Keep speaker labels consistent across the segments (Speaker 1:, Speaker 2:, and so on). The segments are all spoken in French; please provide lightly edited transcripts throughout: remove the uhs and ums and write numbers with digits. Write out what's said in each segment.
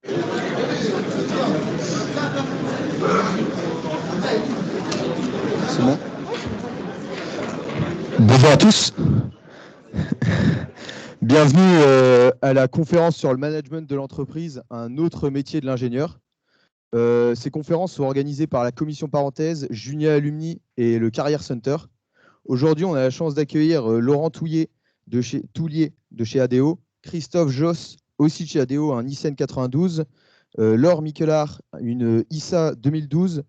Speaker 1: C'est bon. Bonjour à tous. Bienvenue à la conférence sur le management de l'entreprise, un autre métier de l'ingénieur. Ces conférences sont organisées par la commission parenthèse, Junia Alumni et le Carrière Center. Aujourd'hui, on a la chance d'accueillir Laurent Toulier de chez ADO, Christophe Josse, aussi de chez ADO, un Nissan 92, Laure Michelard, une ISA 2012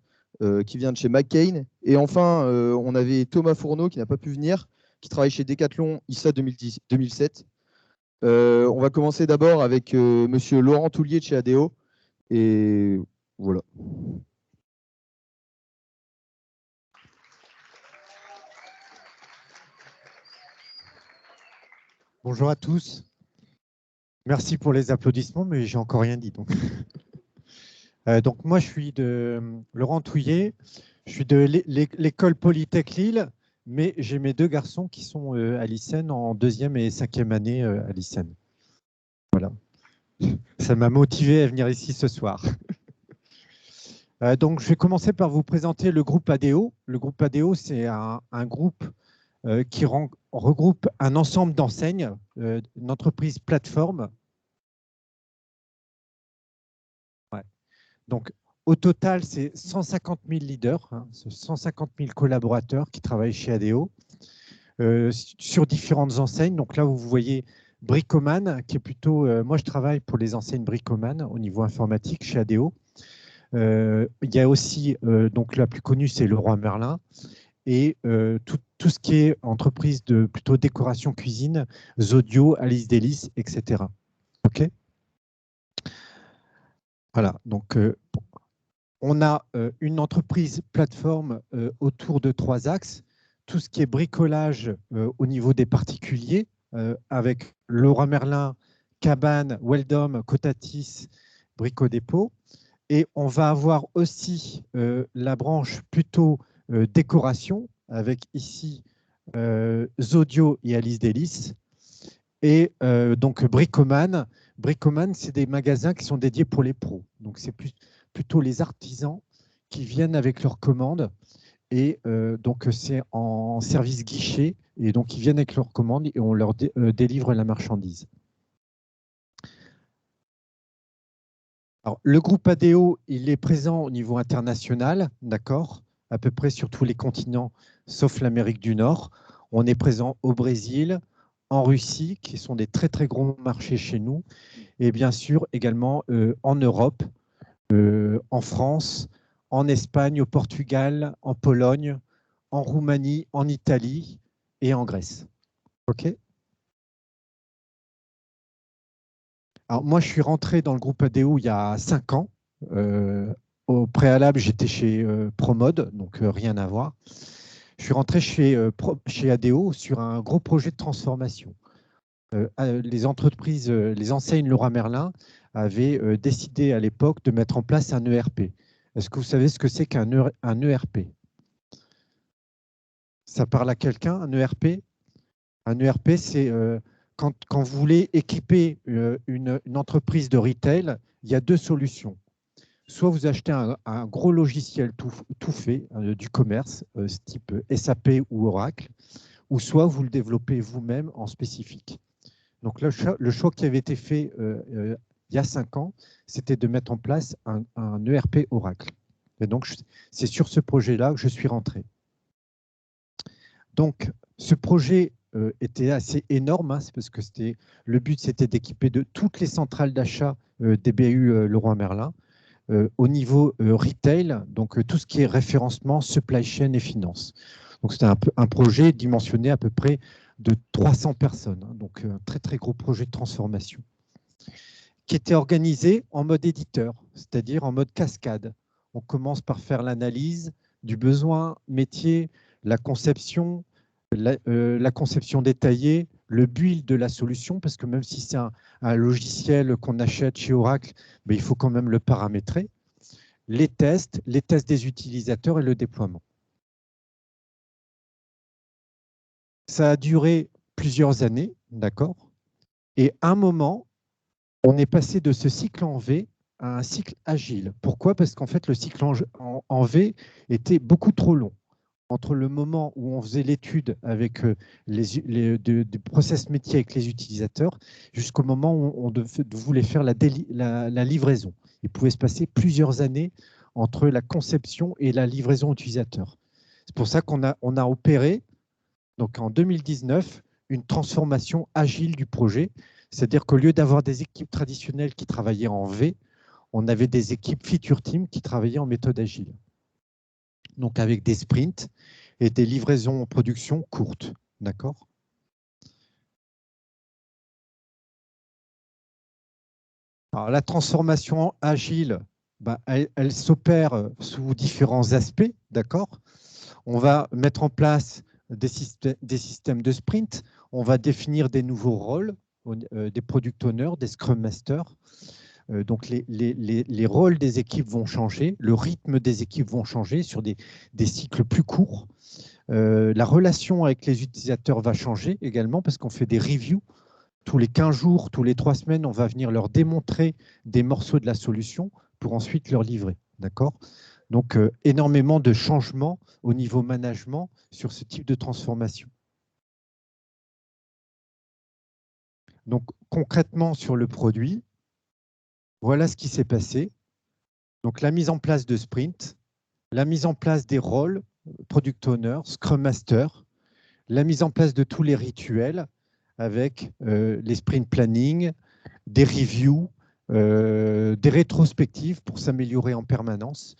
Speaker 1: qui vient de chez McCain. Et enfin, on avait Thomas Fourneau qui n'a pas pu venir, qui travaille chez Decathlon ISA 2007. On va commencer d'abord avec monsieur Laurent Toulier de chez ADO. Et voilà.
Speaker 2: Bonjour à tous. Merci pour les applaudissements, mais j'ai encore rien dit. Donc moi, je suis de Laurent Toulier. Je suis de l'école Polytech Lille, mais j'ai mes deux garçons qui sont à l'ICEN en 2e et 5e année à l'ICEN. Voilà. Ça m'a motivé à venir ici ce soir. Donc je vais commencer par vous présenter le groupe ADO. Le groupe ADO, c'est un groupe qui regroupe un ensemble d'enseignes, une entreprise plateforme. Ouais. Donc, au total, c'est 150 000 leaders, 150 000 collaborateurs qui travaillent chez ADO sur différentes enseignes. Donc là, vous voyez Bricoman, qui est plutôt… moi, je travaille pour les enseignes Bricoman au niveau informatique chez ADO. Il y a aussi, donc la plus connue, c'est Leroy Merlin. Et tout ce qui est entreprise de plutôt décoration cuisine, Zodio, Alice Delis, etc. OK ? Voilà, donc on a une entreprise plateforme autour de 3 axes. Tout ce qui est bricolage au niveau des particuliers, avec Leroy Merlin, Cabane, Weldom, Cotatis, Brico Dépôt. Et on va avoir aussi la branche plutôt décoration, avec ici Zodio et Alice Delis. Et donc Bricoman. Bricoman, c'est des magasins qui sont dédiés pour les pros. Donc c'est plutôt les artisans qui viennent avec leurs commandes. Et donc c'est en service guichet. Et donc ils viennent avec leurs commandes et on leur délivre la marchandise. Alors, le groupe ADO, il est présent au niveau international, d'accord, à peu près sur tous les continents, sauf l'Amérique du Nord. On est présent au Brésil, en Russie, qui sont des très très gros marchés chez nous, et bien sûr également en Europe, en France, en Espagne, au Portugal, en Pologne, en Roumanie, en Italie et en Grèce. OK ? Alors, moi, je suis rentré dans le groupe ADO il y a 5 ans. Au préalable, j'étais chez Promode, donc rien à voir. Je suis rentré chez ADO sur un gros projet de transformation. Les entreprises, les enseignes Leroy Merlin avaient décidé à l'époque de mettre en place un ERP. Est-ce que vous savez ce que c'est qu'un ERP? Ça parle à quelqu'un, un ERP? Un ERP, c'est… Quand vous voulez équiper une entreprise de retail, il y a 2 solutions. Soit vous achetez un gros logiciel tout fait, du commerce, type SAP ou Oracle, ou soit vous le développez vous-même en spécifique. Donc le choix qui avait été fait il y a 5 ans, c'était de mettre en place un ERP Oracle. Et donc c'est sur ce projet-là que je suis rentré. Donc ce projet était assez énorme, hein, parce que le but, c'était d'équiper de toutes les centrales d'achat des BU Leroy Merlin au niveau retail, donc tout ce qui est référencement, supply chain et finance. Donc c'était un projet dimensionné à peu près de 300 personnes, hein, donc un très très gros projet de transformation, qui était organisé en mode éditeur, c'est-à-dire en mode cascade. On commence par faire l'analyse du besoin métier, la conception, la conception détaillée, le build de la solution, parce que même si c'est un logiciel qu'on achète chez Oracle, mais il faut quand même le paramétrer, les tests des utilisateurs et le déploiement. Ça a duré plusieurs années, d'accord? Et à un moment, on est passé de ce cycle en V un cycle agile. Pourquoi? Parce qu'en fait, le cycle en V était beaucoup trop long. Entre le moment où on faisait l'étude avec des process métiers avec les utilisateurs jusqu'au moment où on voulait faire la livraison. Il pouvait se passer plusieurs années entre la conception et la livraison utilisateur. C'est pour ça qu'on a opéré, donc en 2019, une transformation agile du projet. C'est-à-dire qu'au lieu d'avoir des équipes traditionnelles qui travaillaient en V, on avait des équipes feature team qui travaillaient en méthode agile. Donc avec des sprints et des livraisons en production courtes. D'accord? Alors, la transformation agile, elle s'opère sous différents aspects. D'accord? On va mettre en place des systèmes de sprint. On va définir des nouveaux rôles, des product owners, des scrum masters. Donc, les rôles des équipes vont changer, le rythme des équipes vont changer sur des cycles plus courts. La relation avec les utilisateurs va changer également parce qu'on fait des reviews. Tous les 15 jours, tous les 3 semaines, on va venir leur démontrer des morceaux de la solution pour ensuite leur livrer. D'accord? Donc, énormément de changements au niveau management sur ce type de transformation. Donc, concrètement, sur le produit, voilà ce qui s'est passé. Donc, la mise en place de sprint, la mise en place des rôles, product owner, scrum master, la mise en place de tous les rituels avec les sprint planning, des reviews, des rétrospectives pour s'améliorer en permanence.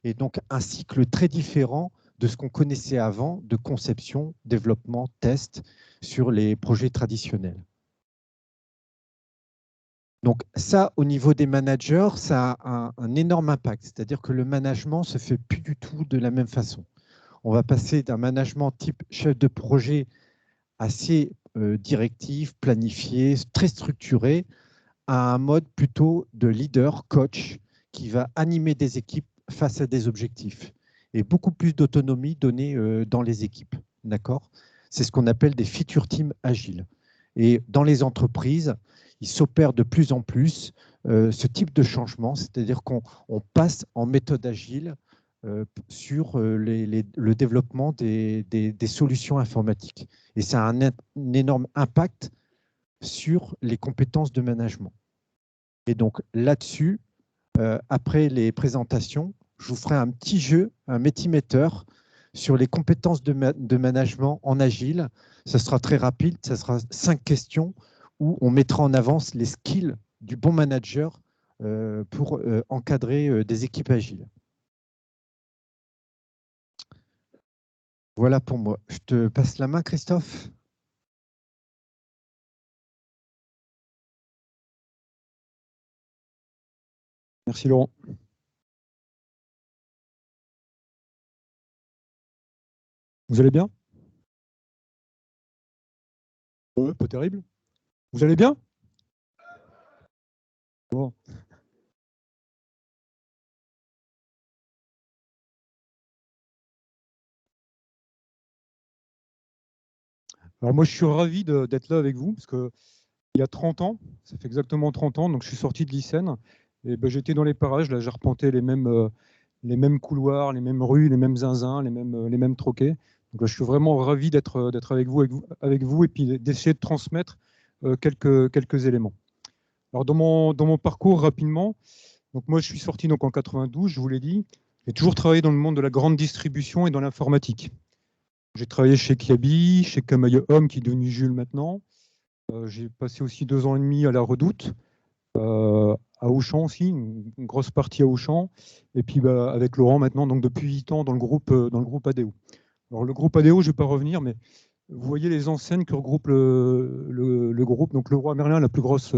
Speaker 2: Et donc, un cycle très différent de ce qu'on connaissait avant de conception, développement, test sur les projets traditionnels. Donc ça, au niveau des managers, ça a un énorme impact. C'est-à-dire que le management ne se fait plus du tout de la même façon. On va passer d'un management type chef de projet assez directif, planifié, très structuré, à un mode plutôt de leader, coach, qui va animer des équipes face à des objectifs et beaucoup plus d'autonomie donnée dans les équipes. D'accord? C'est ce qu'on appelle des feature teams agiles. Et dans les entreprises, il s'opère de plus en plus ce type de changement, c'est-à-dire qu'on passe en méthode agile sur le développement des solutions informatiques. Et ça a un énorme impact sur les compétences de management. Et donc là-dessus, après les présentations, je vous ferai un petit jeu, un Metimeter, sur les compétences de management en agile. Ça sera très rapide, ça sera 5 questions où on mettra en avance les skills du bon manager pour encadrer des équipes agiles. Voilà pour moi. Je te passe la main, Christophe.
Speaker 3: Merci Laurent. Vous allez bien? Pas terrible. Vous allez bien? Bon. Alors moi, je suis ravi d'être là avec vous, parce qu'il y a 30 ans, ça fait exactement 30 ans, donc je suis sorti de l'ICEN, et ben, j'étais dans les parages, là j'arpentais les mêmes couloirs, les mêmes rues, les mêmes zinzins, les mêmes troquets. Donc là, je suis vraiment ravi d'être avec vous et puis d'essayer de transmettre quelques éléments. Alors dans mon parcours, rapidement, donc moi je suis sorti donc en 92, je vous l'ai dit, j'ai toujours travaillé dans le monde de la grande distribution et dans l'informatique. J'ai travaillé chez Kiabi, chez Camaïeu Homme, qui est devenu Jules maintenant. J'ai passé aussi 2 ans et demi à la Redoute, à Auchan aussi, une grosse partie à Auchan. Et puis avec Laurent maintenant, donc depuis 8 ans dans le groupe ADO. Alors le groupe ADO, je ne vais pas revenir, mais vous voyez les enseignes que regroupe le groupe. Donc Leroy Merlin, la plus grosse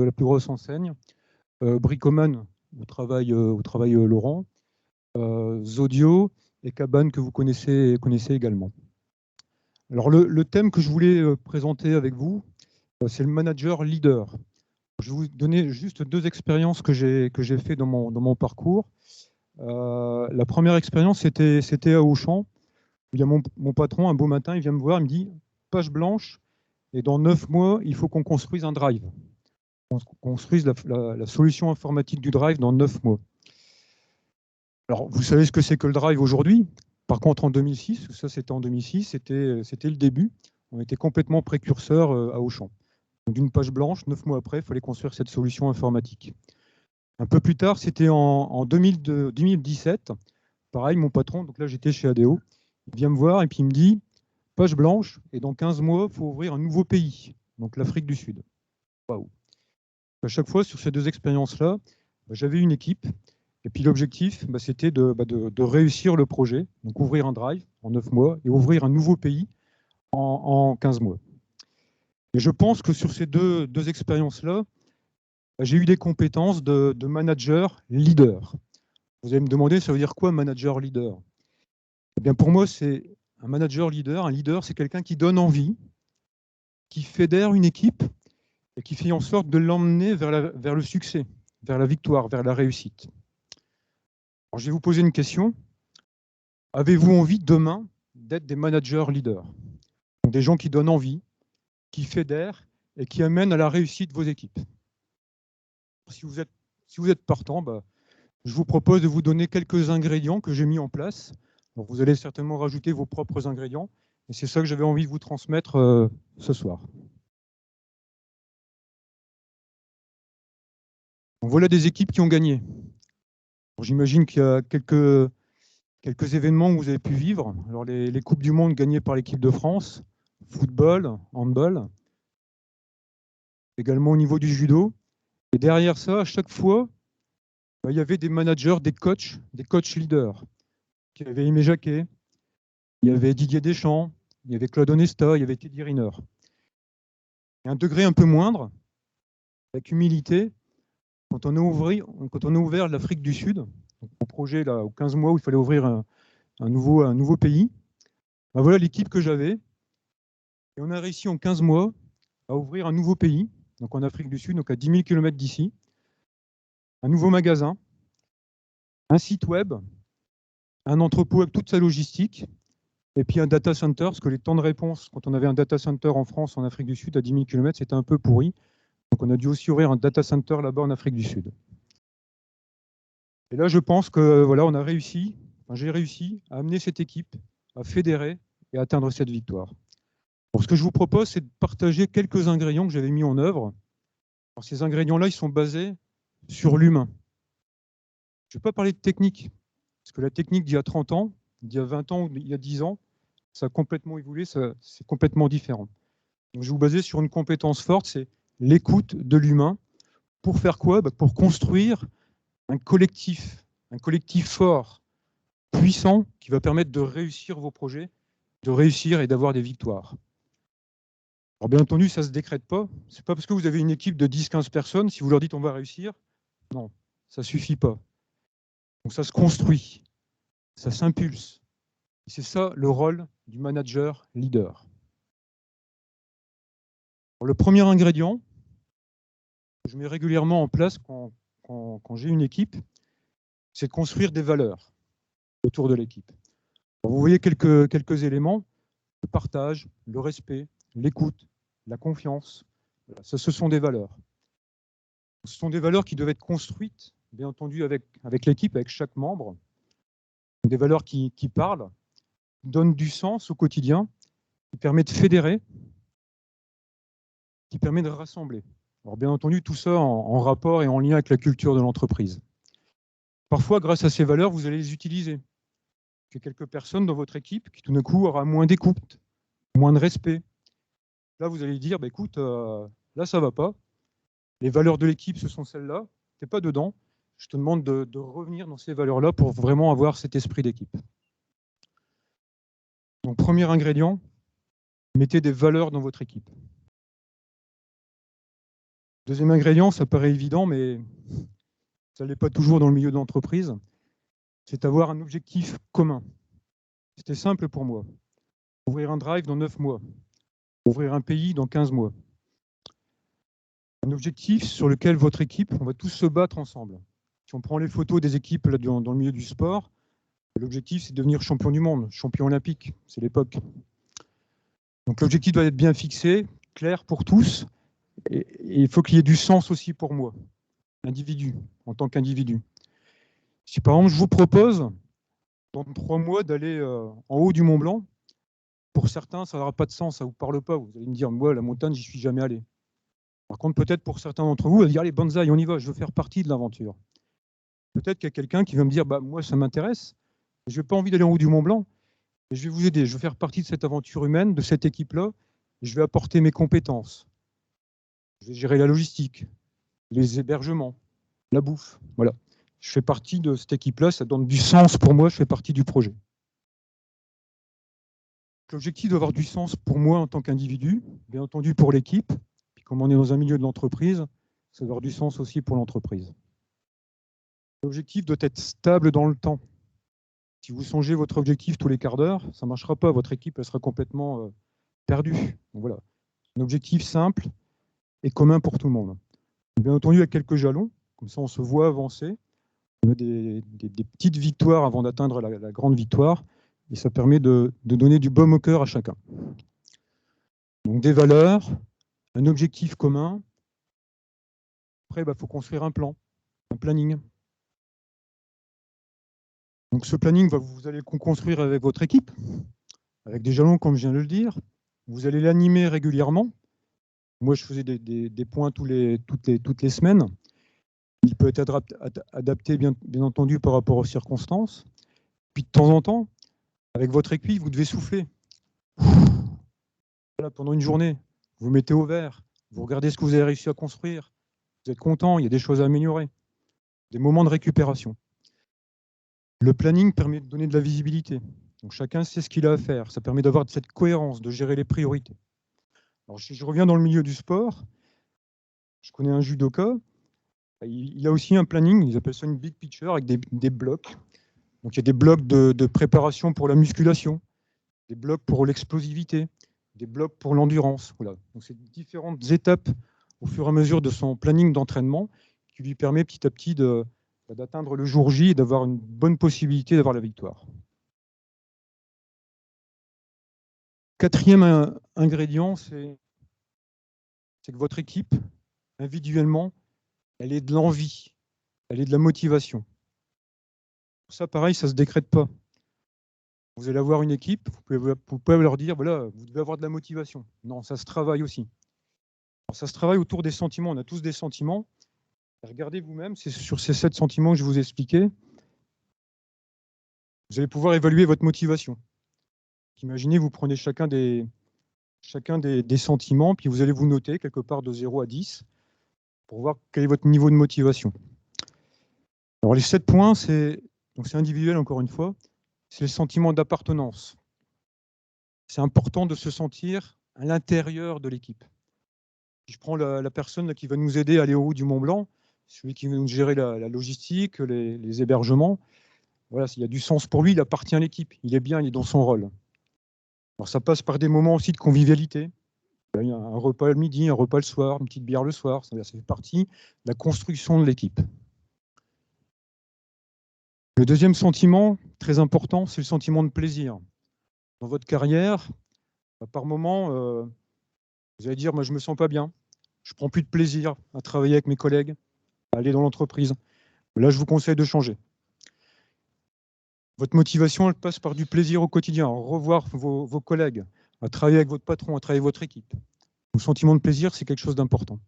Speaker 3: enseigne. Bricoman, où travaille Laurent. Zodio et Cabane, que vous connaissez également. Alors le thème que je voulais présenter avec vous, c'est le manager leader. Je vais vous donner juste 2 expériences que j'ai fait dans mon parcours. La première expérience, c'était à Auchan. Il y a mon patron, un beau matin, il vient me voir, il me dit « Page blanche, et dans 9 mois, il faut qu'on construise un drive. » construise la solution informatique du Drive dans 9 mois. Alors, vous savez ce que c'est que le Drive aujourd'hui. Par contre, en 2006, ça c'était en 2006, c'était le début. On était complètement précurseur à Auchan. D'une page blanche, 9 mois après, il fallait construire cette solution informatique. Un peu plus tard, c'était en 2017. Pareil, mon patron, donc là j'étais chez ADO, il vient me voir et puis il me dit, page blanche, et dans 15 mois, il faut ouvrir un nouveau pays, donc l'Afrique du Sud. Waouh. À chaque fois, sur ces deux expériences-là, j'avais une équipe, et puis l'objectif, c'était de réussir le projet, donc ouvrir un drive en 9 mois et ouvrir un nouveau pays en 15 mois. Et je pense que sur ces deux expériences-là, j'ai eu des compétences de manager leader. Vous allez me demander, ça veut dire quoi manager leader? Eh bien, pour moi, c'est un manager leader. Un leader, c'est quelqu'un qui donne envie, qui fédère une équipe et qui fait en sorte de l'emmener vers le succès, vers la victoire, vers la réussite. Alors, je vais vous poser une question. Avez-vous envie demain d'être des managers leaders? Donc, des gens qui donnent envie, qui fédèrent et qui amènent à la réussite vos équipes. Si vous êtes partant, je vous propose de vous donner quelques ingrédients que j'ai mis en place. Donc vous allez certainement rajouter vos propres ingrédients. Et c'est ça que j'avais envie de vous transmettre ce soir. Donc voilà des équipes qui ont gagné. J'imagine qu'il y a quelques événements que vous avez pu vivre. Alors les Coupes du Monde gagnées par l'équipe de France, football, handball, également au niveau du judo. Et derrière ça, à chaque fois, il y avait des managers, des coachs leaders. Il y avait Aimé Jacquet, il y avait Didier Deschamps, il y avait Claude Onesta, il y avait Teddy Riner. Et un degré un peu moindre, avec humilité, quand on a ouvert l'Afrique du Sud, au projet là, aux 15 mois où il fallait ouvrir un nouveau pays, voilà l'équipe que j'avais. Et on a réussi en 15 mois à ouvrir un nouveau pays, donc en Afrique du Sud, donc à 10 000 km d'ici, un nouveau magasin, un site web, un entrepôt avec toute sa logistique, et puis un data center, parce que les temps de réponse, quand on avait un data center en France, en Afrique du Sud, à 10 000 km, c'était un peu pourri. Donc on a dû aussi ouvrir un data center là-bas en Afrique du Sud. Et là, je pense que voilà, j'ai réussi à amener cette équipe, à fédérer et à atteindre cette victoire. Alors, ce que je vous propose, c'est de partager quelques ingrédients que j'avais mis en œuvre. Alors, ces ingrédients-là, ils sont basés sur l'humain. Je ne vais pas parler de technique, parce que la technique d'il y a 30 ans, d'il y a 20 ans ou il y a 10 ans, ça a complètement évolué, c'est complètement différent. Donc, je vais vous baser sur une compétence forte, c'est l'écoute de l'humain. Pour faire quoi? Pour construire un collectif fort, puissant, qui va permettre de réussir vos projets, de réussir et d'avoir des victoires. Alors bien entendu, ça ne se décrète pas. Ce n'est pas parce que vous avez une équipe de 10-15 personnes, si vous leur dites on va réussir, non, ça ne suffit pas. Donc ça se construit, ça s'impulse. C'est ça le rôle du manager leader. Alors, le premier ingrédient que je mets régulièrement en place quand j'ai une équipe, c'est de construire des valeurs autour de l'équipe. Vous voyez quelques éléments, le partage, le respect, l'écoute, la confiance. Voilà, ce sont des valeurs. Ce sont des valeurs qui doivent être construites, bien entendu, avec l'équipe, avec chaque membre. Des valeurs qui parlent, qui donnent du sens au quotidien, qui permettent de fédérer, qui permettent de rassembler. Alors, bien entendu, tout ça en rapport et en lien avec la culture de l'entreprise. Parfois, grâce à ces valeurs, vous allez les utiliser. Il y a quelques personnes dans votre équipe qui, tout d'un coup, aura moins d'écoute, moins de respect. Là, vous allez dire, écoute, là, ça ne va pas. Les valeurs de l'équipe, ce sont celles-là. Tu n'es pas dedans. Je te demande de revenir dans ces valeurs-là pour vraiment avoir cet esprit d'équipe. Donc, premier ingrédient, mettez des valeurs dans votre équipe. Deuxième ingrédient, ça paraît évident, mais ça ne l'est pas toujours dans le milieu de l'entreprise, c'est avoir un objectif commun. C'était simple pour moi. Ouvrir un drive dans 9 mois. Ouvrir un pays dans 15 mois. Un objectif sur lequel votre équipe, on va tous se battre ensemble. Si on prend les photos des équipes là, dans le milieu du sport, l'objectif c'est de devenir champion du monde, champion olympique, c'est l'époque. Donc l'objectif doit être bien fixé, clair pour tous, Et il faut qu'il y ait du sens aussi pour moi, individu, en tant qu'individu. Si par exemple je vous propose dans 3 mois d'aller en haut du Mont Blanc, pour certains ça n'aura pas de sens, ça ne vous parle pas. Vous allez me dire, moi la montagne, j'y suis jamais allé. Par contre, peut-être pour certains d'entre vous, vous allez dire, allez, bonsaï, on y va, je veux faire partie de l'aventure. Peut-être qu'il y a quelqu'un qui va me dire, bah, moi ça m'intéresse, je n'ai pas envie d'aller en haut du Mont Blanc, mais je vais vous aider, je veux faire partie de cette aventure humaine, de cette équipe-là, je vais apporter mes compétences. Je vais gérer la logistique, les hébergements, la bouffe. Voilà. Je fais partie de cette équipe-là, ça donne du sens pour moi, je fais partie du projet. L'objectif d'avoir du sens pour moi en tant qu'individu, bien entendu pour l'équipe, puis comme on est dans un milieu de l'entreprise, ça doit avoir du sens aussi pour l'entreprise. L'objectif doit être stable dans le temps. Si vous changez votre objectif tous les quarts d'heure, ça ne marchera pas, votre équipe elle sera complètement perdue. Donc voilà. Un objectif simple et commun pour tout le monde. Bien entendu, avec quelques jalons, comme ça on se voit avancer. On a des petites victoires avant d'atteindre la grande victoire, et ça permet de donner du baume au cœur à chacun. Donc des valeurs, un objectif commun. Après, il faut construire un plan, un planning. Donc ce planning, vous allez le construire avec votre équipe, avec des jalons, comme je viens de le dire. Vous allez l'animer régulièrement. Moi, je faisais des points toutes les semaines. Il peut être adapté, bien entendu, par rapport aux circonstances. Puis de temps en temps, avec votre équipe, vous devez souffler. Voilà, pendant une journée, vous mettez au vert, vous regardez ce que vous avez réussi à construire, vous êtes content, il y a des choses à améliorer, des moments de récupération. Le planning permet de donner de la visibilité. Donc chacun sait ce qu'il a à faire. Ça permet d'avoir cette cohérence, de gérer les priorités. Alors, je reviens dans le milieu du sport. Je connais un judoka. Il a aussi un planning, ils appellent ça une big picture, avec des blocs. Donc il y a des blocs de préparation pour la musculation, des blocs pour l'explosivité, des blocs pour l'endurance. Voilà. Donc c'est différentes étapes au fur et à mesure de son planning d'entraînement qui lui permet petit à petit d'atteindre le jour J et d'avoir une bonne possibilité d'avoir la victoire. Quatrième ingrédient, c'est que votre équipe, individuellement, elle est de l'envie, elle est de la motivation. Ça, pareil, ça ne se décrète pas. Vous allez avoir une équipe, vous pouvez leur dire, voilà, vous devez avoir de la motivation. Non, ça se travaille aussi. Alors, ça se travaille autour des sentiments. On a tous des sentiments. Regardez vous-même, c'est sur ces 7 sentiments que je vous ai expliqués. Vous allez pouvoir évaluer votre motivation. Imaginez, vous prenez chacun des sentiments, puis vous allez vous noter quelque part de 0 à 10 pour voir quel est votre niveau de motivation. Alors les 7 points, c'est individuel encore une fois, c'est le sentiment d'appartenance. C'est important de se sentir à l'intérieur de l'équipe. Si je prends la personne qui va nous aider à aller au haut du Mont Blanc, celui qui va nous gérer la logistique, les hébergements, voilà, s'il y a du sens pour lui, il appartient à l'équipe, il est bien, il est dans son rôle. Alors ça passe par des moments aussi de convivialité. Il y a un repas le midi, un repas le soir, une petite bière le soir, ça fait partie de la construction de l'équipe. Le deuxième sentiment, très important, c'est le sentiment de plaisir. Dans votre carrière, par moment, vous allez dire, moi je ne me sens pas bien, je ne prends plus de plaisir à travailler avec mes collègues, à aller dans l'entreprise. Là, je vous conseille de changer. Votre motivation, elle passe par du plaisir au quotidien, à revoir vos collègues, à travailler avec votre patron, à travailler avec votre équipe. Le sentiment de plaisir, c'est quelque chose d'important.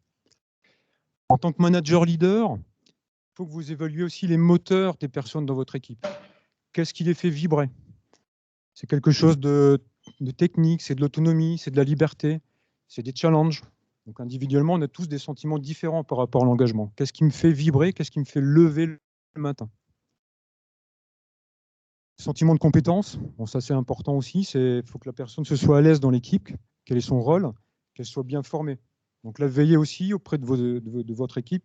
Speaker 3: En tant que manager leader, il faut que vous évaluiez aussi les moteurs des personnes dans votre équipe. Qu'est-ce qui les fait vibrer? C'est quelque chose de technique, c'est de l'autonomie, c'est de la liberté, c'est des challenges. Donc individuellement, on a tous des sentiments différents par rapport à l'engagement. Qu'est-ce qui me fait vibrer? Qu'est-ce qui me fait lever le matin? Sentiment de compétence, bon, ça c'est important aussi, il faut que la personne se soit à l'aise dans l'équipe, quel est son rôle, qu'elle soit bien formée. Donc là, veillez aussi auprès de votre équipe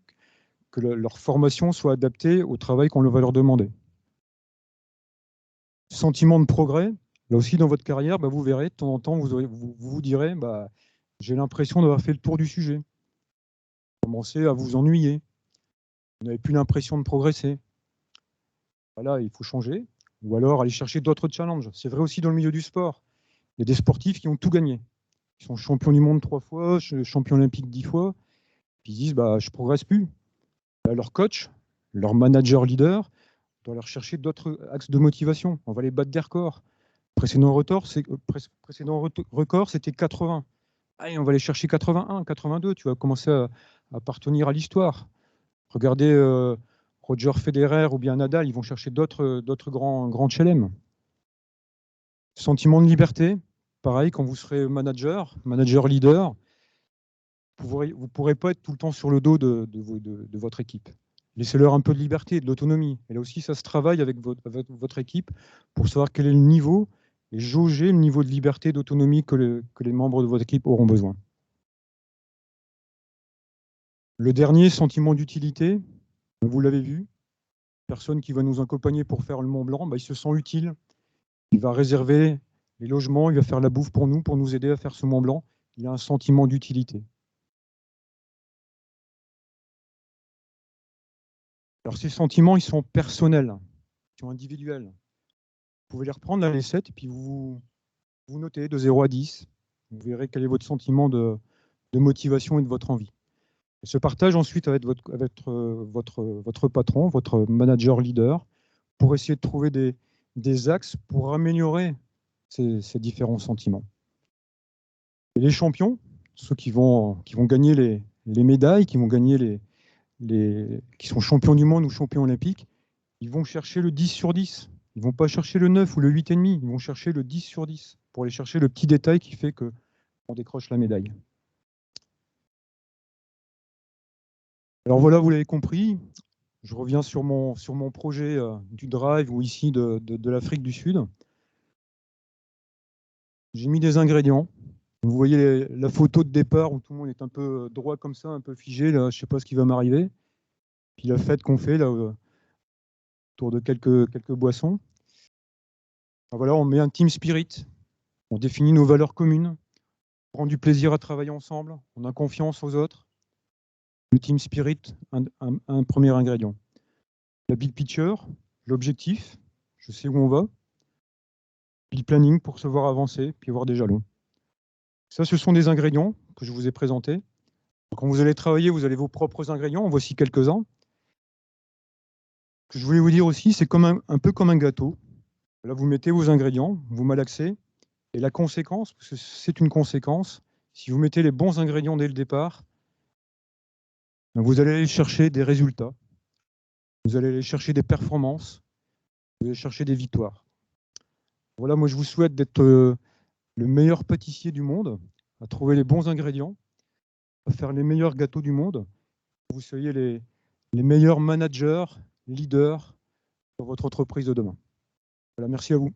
Speaker 3: que leur formation soit adaptée au travail qu'on va leur demander. Sentiment de progrès, là aussi dans votre carrière, vous verrez, de temps en temps, vous direz, j'ai l'impression d'avoir fait le tour du sujet. Commencez à vous ennuyer, vous n'avez plus l'impression de progresser. Voilà, il faut changer. Ou alors aller chercher d'autres challenges. C'est vrai aussi dans le milieu du sport. Il y a des sportifs qui ont tout gagné. Ils sont champions du monde 3 fois, champions olympiques 10 fois. Puis ils disent, bah, je ne progresse plus. Là, leur coach, leur manager leader, doit leur chercher d'autres axes de motivation. On va les battre des records. Précédent record, c'était 80. Allez, on va aller chercher 81, 82. Tu vas commencer à appartenir à l'histoire. Regardez Roger Federer ou bien Nadal, ils vont chercher d'autres grands chelem. Sentiment de liberté, pareil, quand vous serez manager leader, vous ne pourrez pas être tout le temps sur le dos de votre équipe. Laissez-leur un peu de liberté, de l'autonomie. Et là aussi, ça se travaille avec votre équipe pour savoir quel est le niveau et jauger le niveau de liberté et d'autonomie que les membres de votre équipe auront besoin. Le dernier, sentiment d'utilité, vous l'avez vu, personne qui va nous accompagner pour faire le Mont Blanc, bah, il se sent utile. Il va réserver les logements, il va faire la bouffe pour nous aider à faire ce Mont Blanc. Il a un sentiment d'utilité. Alors ces sentiments, ils sont personnels, ils sont individuels. Vous pouvez les reprendre là, les 7, et puis vous notez de 0 à 10. Vous verrez quel est votre sentiment de motivation et de votre envie. Et ce partage ensuite avec votre patron, votre manager leader, pour essayer de trouver des axes pour améliorer ces différents sentiments. Et les champions, ceux qui vont gagner les médailles, qui vont gagner qui sont champions du monde ou champions olympiques, ils vont chercher le 10 sur 10. Ils ne vont pas chercher le 9 ou le 8,5, ils vont chercher le 10 sur 10 pour aller chercher le petit détail qui fait qu'on décroche la médaille. Alors voilà, vous l'avez compris, je reviens sur mon projet du Drive ou ici de l'Afrique du Sud. J'ai mis des ingrédients. Vous voyez la photo de départ où tout le monde est un peu droit comme ça, un peu figé. Là, je ne sais pas ce qui va m'arriver. Puis la fête qu'on fait là, autour de quelques boissons. Alors voilà, on met un team spirit. On définit nos valeurs communes. On prend du plaisir à travailler ensemble. On a confiance aux autres. Le team spirit, un premier ingrédient. La big picture, l'objectif, je sais où on va. Puis le planning pour se voir avancer, puis avoir des jalons. Ça, ce sont des ingrédients que je vous ai présentés. Quand vous allez travailler, vous avez vos propres ingrédients. En voici quelques-uns. Ce que je voulais vous dire aussi, c'est un peu comme un gâteau. Là, vous mettez vos ingrédients, vous malaxez. Et la conséquence, parce que c'est une conséquence, si vous mettez les bons ingrédients dès le départ, vous allez aller chercher des résultats. Vous allez aller chercher des performances. Vous allez chercher des victoires. Voilà, moi, je vous souhaite d'être le meilleur pâtissier du monde, à trouver les bons ingrédients, à faire les meilleurs gâteaux du monde, que vous soyez les meilleurs managers, leaders pour votre entreprise de demain. Voilà, merci à vous.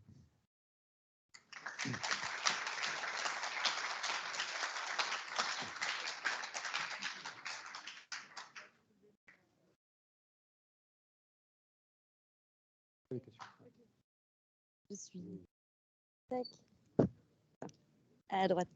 Speaker 4: Je suis tac à droite.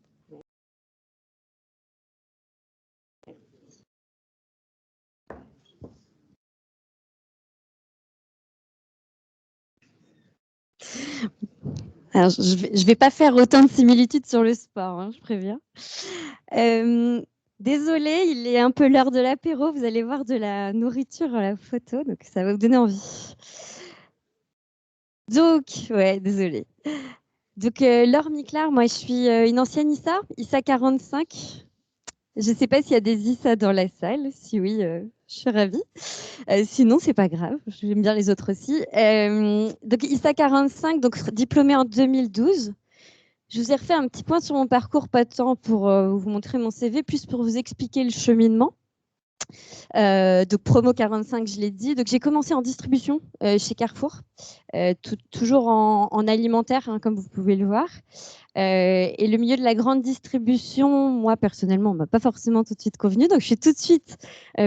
Speaker 4: Alors, je vais pas faire autant de similitudes sur le sport, hein, je préviens. Désolée, il est un peu l'heure de l'apéro. Vous allez voir de la nourriture à la photo, donc ça va vous donner envie. Donc, ouais, désolée. Donc, Laure Miclar, moi, je suis une ancienne ISA 45. Je ne sais pas s'il y a des ISA dans la salle. Si oui, je suis ravie. Sinon, c'est pas grave. J'aime bien les autres aussi. Donc, ISA 45, donc diplômée en 2012. Je vous ai refait un petit point sur mon parcours, pas tant pour vous montrer mon CV, plus pour vous expliquer le cheminement. Donc promo 45, je l'ai dit. Donc j'ai commencé en distribution chez Carrefour, toujours en alimentaire, hein, comme vous pouvez le voir. Et le milieu de la grande distribution, moi personnellement, m'a pas forcément tout de suite convenu. Donc je suis tout de suite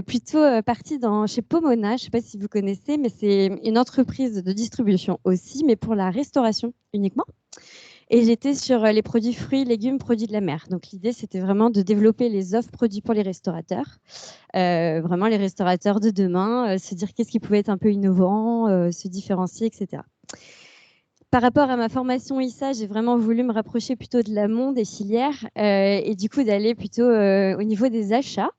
Speaker 4: plutôt partie chez Pomona. Je ne sais pas si vous connaissez, mais c'est une entreprise de distribution aussi, mais pour la restauration uniquement. Et j'étais sur les produits fruits, légumes, produits de la mer. Donc l'idée, c'était vraiment de développer les offres produits pour les restaurateurs. Vraiment les restaurateurs de demain, se dire qu'est-ce qui pouvait être un peu innovant, se différencier, etc. par rapport à ma formation ISA, j'ai vraiment voulu me rapprocher plutôt de l'amont des filières et du coup d'aller plutôt au niveau des achats.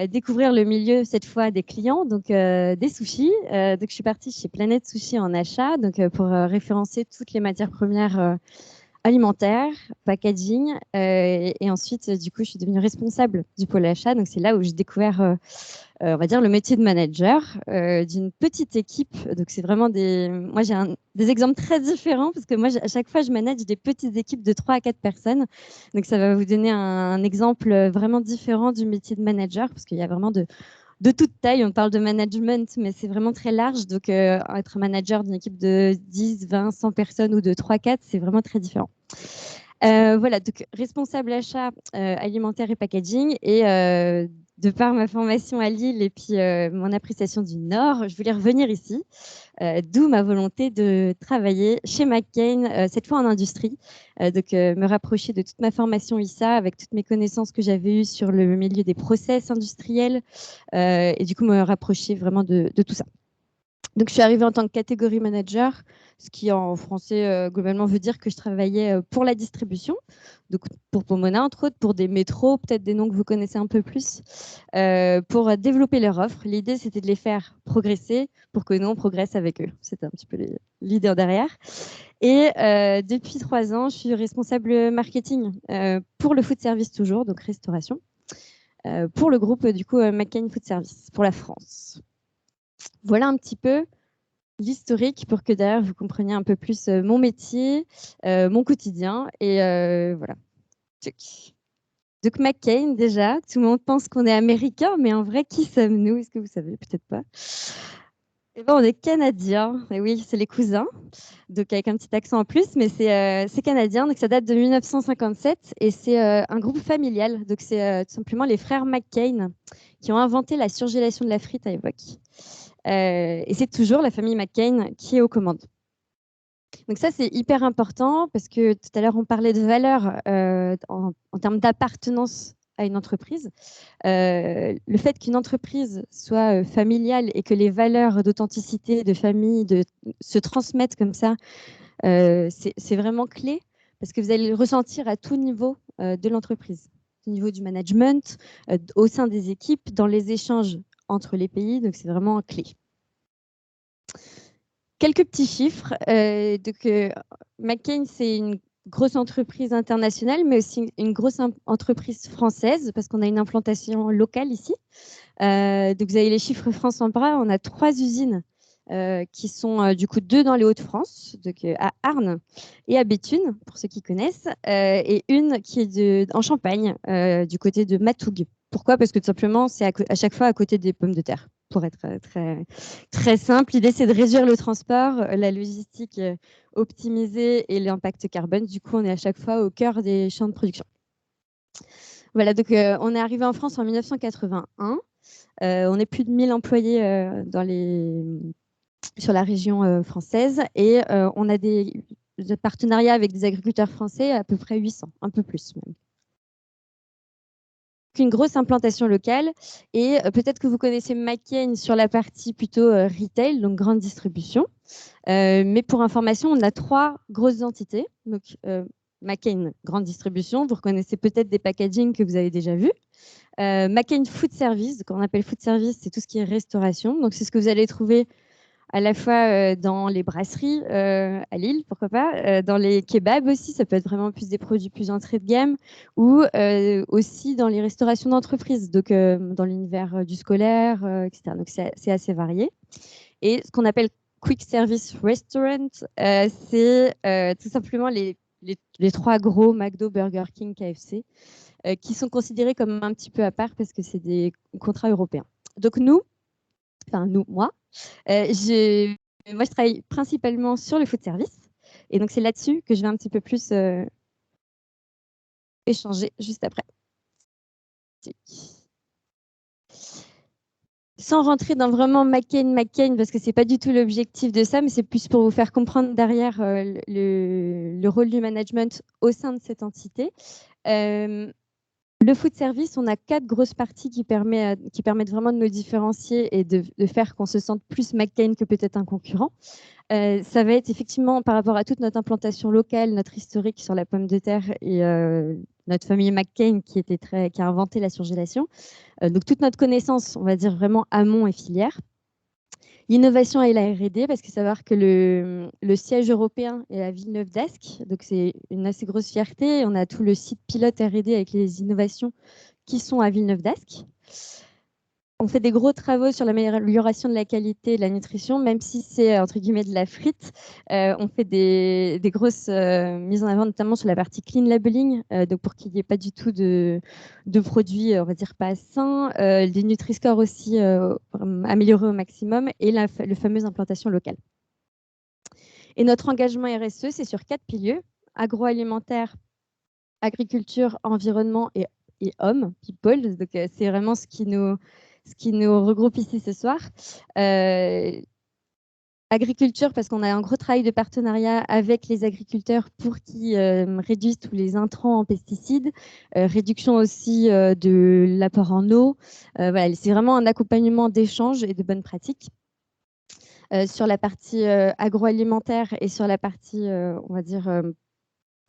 Speaker 4: Découvrir le milieu cette fois des clients, donc des sushis. Donc je suis partie chez Planète Sushi en achat, donc pour référencer toutes les matières premières alimentaire, packaging, et ensuite, du coup, je suis devenue responsable du pôle achat. Donc, c'est là où j'ai découvert, on va dire, le métier de manager d'une petite équipe. Donc, c'est vraiment moi, j'ai des exemples très différents parce que moi, à chaque fois, je manage des petites équipes de 3 à 4 personnes. Donc, ça va vous donner un exemple vraiment différent du métier de manager parce qu'il y a vraiment de toute taille. On parle de management, mais c'est vraiment très large. Donc, être manager d'une équipe de 10, 20, 100 personnes ou de 3, 4, c'est vraiment très différent. Voilà, donc responsable achat alimentaire et packaging. Et de par ma formation à Lille et puis mon appréciation du Nord, je voulais revenir ici. D'où ma volonté de travailler chez McCain, cette fois en industrie. Donc, me rapprocher de toute ma formation ISA avec toutes mes connaissances que j'avais eues sur le milieu des process industriels et du coup me rapprocher vraiment de tout ça. Donc, je suis arrivée en tant que catégorie manager, ce qui en français globalement veut dire que je travaillais pour la distribution, donc pour Pomona entre autres, pour des métros, peut-être des noms que vous connaissez un peu plus, pour développer leur offre. L'idée, c'était de les faire progresser pour que nous, on progresse avec eux. C'était un petit peu l'idée derrière. Et depuis 3 ans, je suis responsable marketing pour le food service toujours, donc restauration, pour le groupe du coup McCain Food Service pour la France. Voilà un petit peu l'historique pour que derrière vous compreniez un peu plus mon métier, mon quotidien et voilà. Donc McCain déjà, tout le monde pense qu'on est américain, mais en vrai, qui sommes-nous? Est-ce que vous savez? Peut-être pas. Eh ben, on est canadiens, et oui, c'est les cousins, donc avec un petit accent en plus, mais c'est canadien, donc ça date de 1957 et c'est un groupe familial, donc c'est tout simplement les frères McCain qui ont inventé la surgélation de la frite à l'époque. Et c'est toujours la famille McCain qui est aux commandes. Donc ça, c'est hyper important parce que tout à l'heure, on parlait de valeurs en termes d'appartenance à une entreprise. Le fait qu'une entreprise soit familiale et que les valeurs d'authenticité, de famille, se transmettent comme ça, c'est vraiment clé parce que vous allez le ressentir à tout niveau de l'entreprise, au niveau du management, au sein des équipes, dans les échanges entre les pays. Donc, c'est vraiment clé. Quelques petits chiffres. McCain, c'est une grosse entreprise internationale, mais aussi une grosse entreprise française, parce qu'on a une implantation locale ici. Donc, vous avez les chiffres France en bras. On a 3 usines qui sont du coup 2 dans les Hauts-de-France, donc à Arnes et à Béthune, pour ceux qui connaissent, et une qui est en Champagne, du côté de Matougue. Pourquoi? Parce que tout simplement, c'est à chaque fois à côté des pommes de terre, pour être très, très simple. L'idée, c'est de réduire le transport, la logistique optimisée et l'impact carbone. Du coup, on est à chaque fois au cœur des champs de production. Voilà, donc on est arrivé en France en 1981. On est plus de 1000 employés sur la région française et on a des partenariats avec des agriculteurs français, à peu près 800, un peu plus même. Une grosse implantation locale et peut-être que vous connaissez McCain sur la partie plutôt retail, donc grande distribution. Mais pour information, on a 3 grosses entités. Donc McCain, grande distribution, vous reconnaissez peut-être des packaging que vous avez déjà vus. McCain Food Service, donc on appelle Food Service, c'est tout ce qui est restauration. Donc c'est ce que vous allez trouver à la fois dans les brasseries à Lille, pourquoi pas, dans les kebabs aussi, ça peut être vraiment plus des produits plus entrée de gamme, ou aussi dans les restaurations d'entreprise, donc dans l'univers du scolaire, etc. Donc c'est assez varié. Et ce qu'on appelle Quick Service Restaurant, c'est tout simplement les 3 gros, McDo, Burger King, KFC, qui sont considérés comme un petit peu à part parce que c'est des contrats européens. Donc moi, je travaille principalement sur le food service. Et donc, c'est là-dessus que je vais un petit peu plus échanger juste après. Sans rentrer dans vraiment McCain, parce que ce n'est pas du tout l'objectif de ça, mais c'est plus pour vous faire comprendre derrière le rôle du management au sein de cette entité. Le food service, on a 4 grosses parties qui permettent vraiment de nous différencier et de faire qu'on se sente plus McCain que peut-être un concurrent. Ça va être effectivement par rapport à toute notre implantation locale, notre historique sur la pomme de terre et notre famille McCain qui a inventé la surgélation. Donc toute notre connaissance, on va dire vraiment amont et filière. L'innovation et la R&D, parce que savoir que le siège européen est à Villeneuve d'Ascq, donc c'est une assez grosse fierté. On a tout le site pilote R&D avec les innovations qui sont à Villeneuve d'Ascq. On fait des gros travaux sur l'amélioration de la qualité et de la nutrition, même si c'est entre guillemets de la frite. On fait des grosses mises en avant, notamment sur la partie clean labeling, donc pour qu'il n'y ait pas du tout de produits, on va dire pas sains, des Nutri-Score aussi améliorés au maximum, et le fameuse implantation locale. Et notre engagement RSE, c'est sur 4 piliers: agroalimentaire, agriculture, environnement et hommes, people. Donc c'est vraiment ce qui nous regroupe ici ce soir. Agriculture, parce qu'on a un gros travail de partenariat avec les agriculteurs pour qu'ils réduisent tous les intrants en pesticides, réduction aussi de l'apport en eau. Voilà, c'est vraiment un accompagnement d'échanges et de bonnes pratiques. Sur la partie agroalimentaire et sur la partie, on va dire,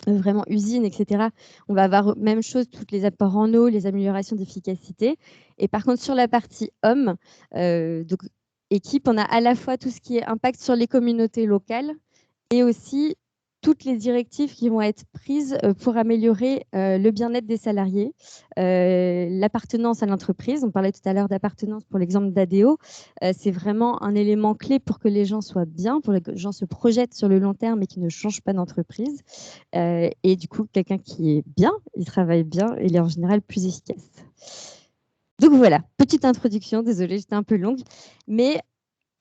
Speaker 4: vraiment usine, etc. On va avoir même chose, toutes les apports en eau, les améliorations d'efficacité. Et par contre, sur la partie hommes, donc équipe, on a à la fois tout ce qui est impact sur les communautés locales et aussi toutes les directives qui vont être prises pour améliorer le bien-être des salariés, l'appartenance à l'entreprise. On parlait tout à l'heure d'appartenance pour l'exemple d'ADO. C'est vraiment un élément clé pour que les gens soient bien, pour que les gens se projettent sur le long terme et qui ne changent pas d'entreprise. Et du coup, quelqu'un qui est bien, il travaille bien et il est en général plus efficace. Donc voilà, petite introduction, désolée, j'étais un peu longue, mais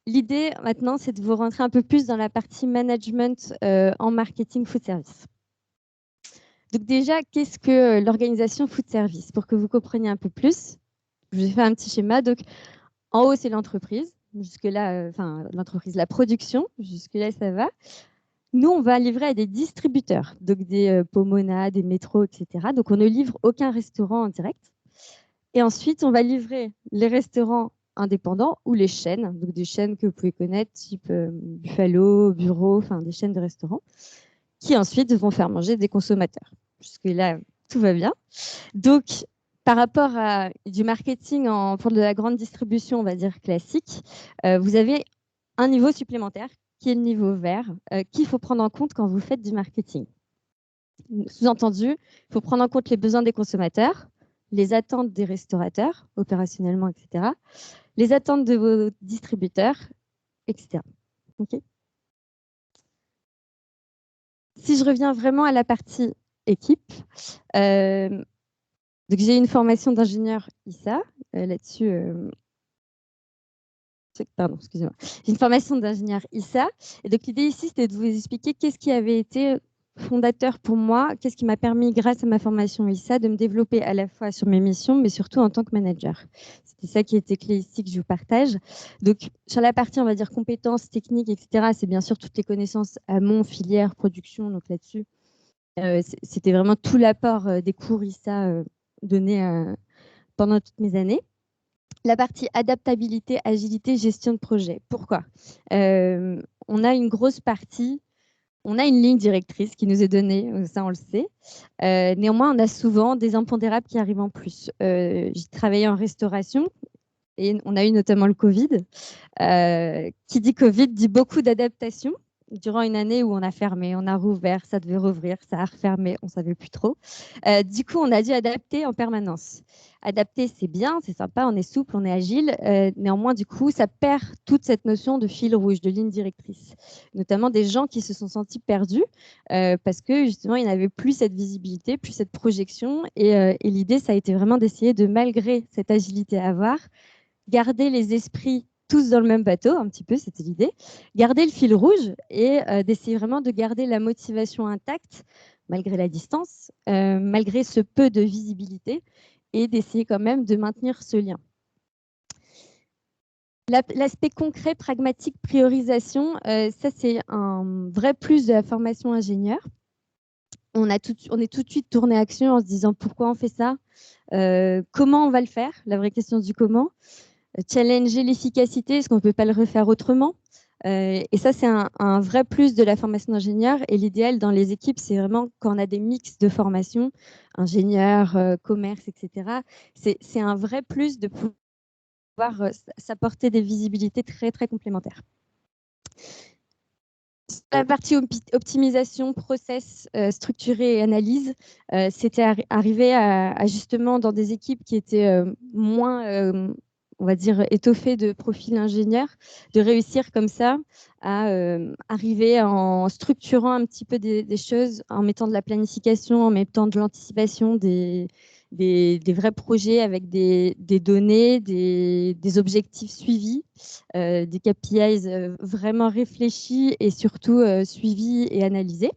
Speaker 4: l'idée maintenant, c'est de vous rentrer un peu plus dans la partie management en marketing food service. Donc déjà, qu'est-ce que l'organisation food service? Pour que vous compreniez un peu plus, je vais faire un petit schéma. Donc, en haut, c'est l'entreprise. Jusque-là, l'entreprise, la production. Jusque-là, ça va. Nous, on va livrer à des distributeurs, donc des Pomona, des métros, etc. Donc, on ne livre aucun restaurant en direct. Et ensuite, on va livrer les restaurants indépendants ou les chaînes, donc des chaînes que vous pouvez connaître, type Buffalo, Bureau, enfin des chaînes de restaurants, qui ensuite vont faire manger des consommateurs. Jusque-là, tout va bien. Donc, par rapport à du marketing pour de la grande distribution, on va dire classique, vous avez un niveau supplémentaire qui est le niveau vert, qu'il faut prendre en compte quand vous faites du marketing. Sous-entendu, il faut prendre en compte les besoins des consommateurs, les attentes des restaurateurs, opérationnellement, etc., les attentes de vos distributeurs, etc. Okay. Si je reviens vraiment à la partie équipe, donc j'ai une formation d'ingénieur ISA là-dessus. Pardon, excusez-moi. J'ai une formation d'ingénieur ISA. Et donc l'idée ici, c'était de vous expliquer qu'est-ce qui avait été fondateur pour moi, qu'est-ce qui m'a permis, grâce à ma formation ISA, de me développer à la fois sur mes missions, mais surtout en tant que manager. C'était ça qui était clé ici que je vous partage. Donc, sur la partie, on va dire, compétences techniques, etc., c'est bien sûr toutes les connaissances amont, filière, production. Donc là-dessus, c'était vraiment tout l'apport des cours ISA donnés pendant toutes mes années. La partie adaptabilité, agilité, gestion de projet. Pourquoi? On a une grosse partie. On a une ligne directrice qui nous est donnée, ça on le sait. Néanmoins, on a souvent des impondérables qui arrivent en plus. J'ai travaillé en restauration et on a eu notamment le Covid. Qui dit Covid dit beaucoup d'adaptation. Durant une année où on a fermé, on a rouvert, ça devait rouvrir, ça a refermé, on ne savait plus trop. Du coup, on a dû adapter en permanence. Adapter, c'est bien, c'est sympa, on est souple, on est agile. Néanmoins, du coup, ça perd toute cette notion de fil rouge, de ligne directrice. Notamment des gens qui se sont sentis perdus parce que justement, ils n'avaient plus cette visibilité, plus cette projection. Et l'idée, ça a été vraiment d'essayer de, malgré cette agilité à avoir, garder les esprits tous dans le même bateau, un petit peu, c'était l'idée, garder le fil rouge et d'essayer vraiment de garder la motivation intacte, malgré la distance, malgré ce peu de visibilité, et d'essayer quand même de maintenir ce lien. L'aspect concret, pragmatique, priorisation, ça c'est un vrai plus de la formation ingénieur. On est tout de suite tourné action en se disant pourquoi on fait ça, Comment on va le faire, la vraie question du comment. Challenger l'efficacité, est-ce qu'on ne peut pas le refaire autrement? Et ça, c'est un vrai plus de la formation d'ingénieur. Et l'idéal dans les équipes, c'est vraiment quand on a des mix de formation, ingénieur, commerce, etc. C'est un vrai plus de pouvoir s'apporter des visibilités très, très complémentaires. La partie optimisation, process, structuré et analyse, c'était arrivé à justement dans des équipes qui étaient moins, on va dire, étoffées de profils ingénieurs, de réussir comme ça à arriver en structurant un petit peu des choses, en mettant de la planification, en mettant de l'anticipation, des vrais projets avec des données, des objectifs suivis, des KPIs vraiment réfléchis et surtout suivis et analysés.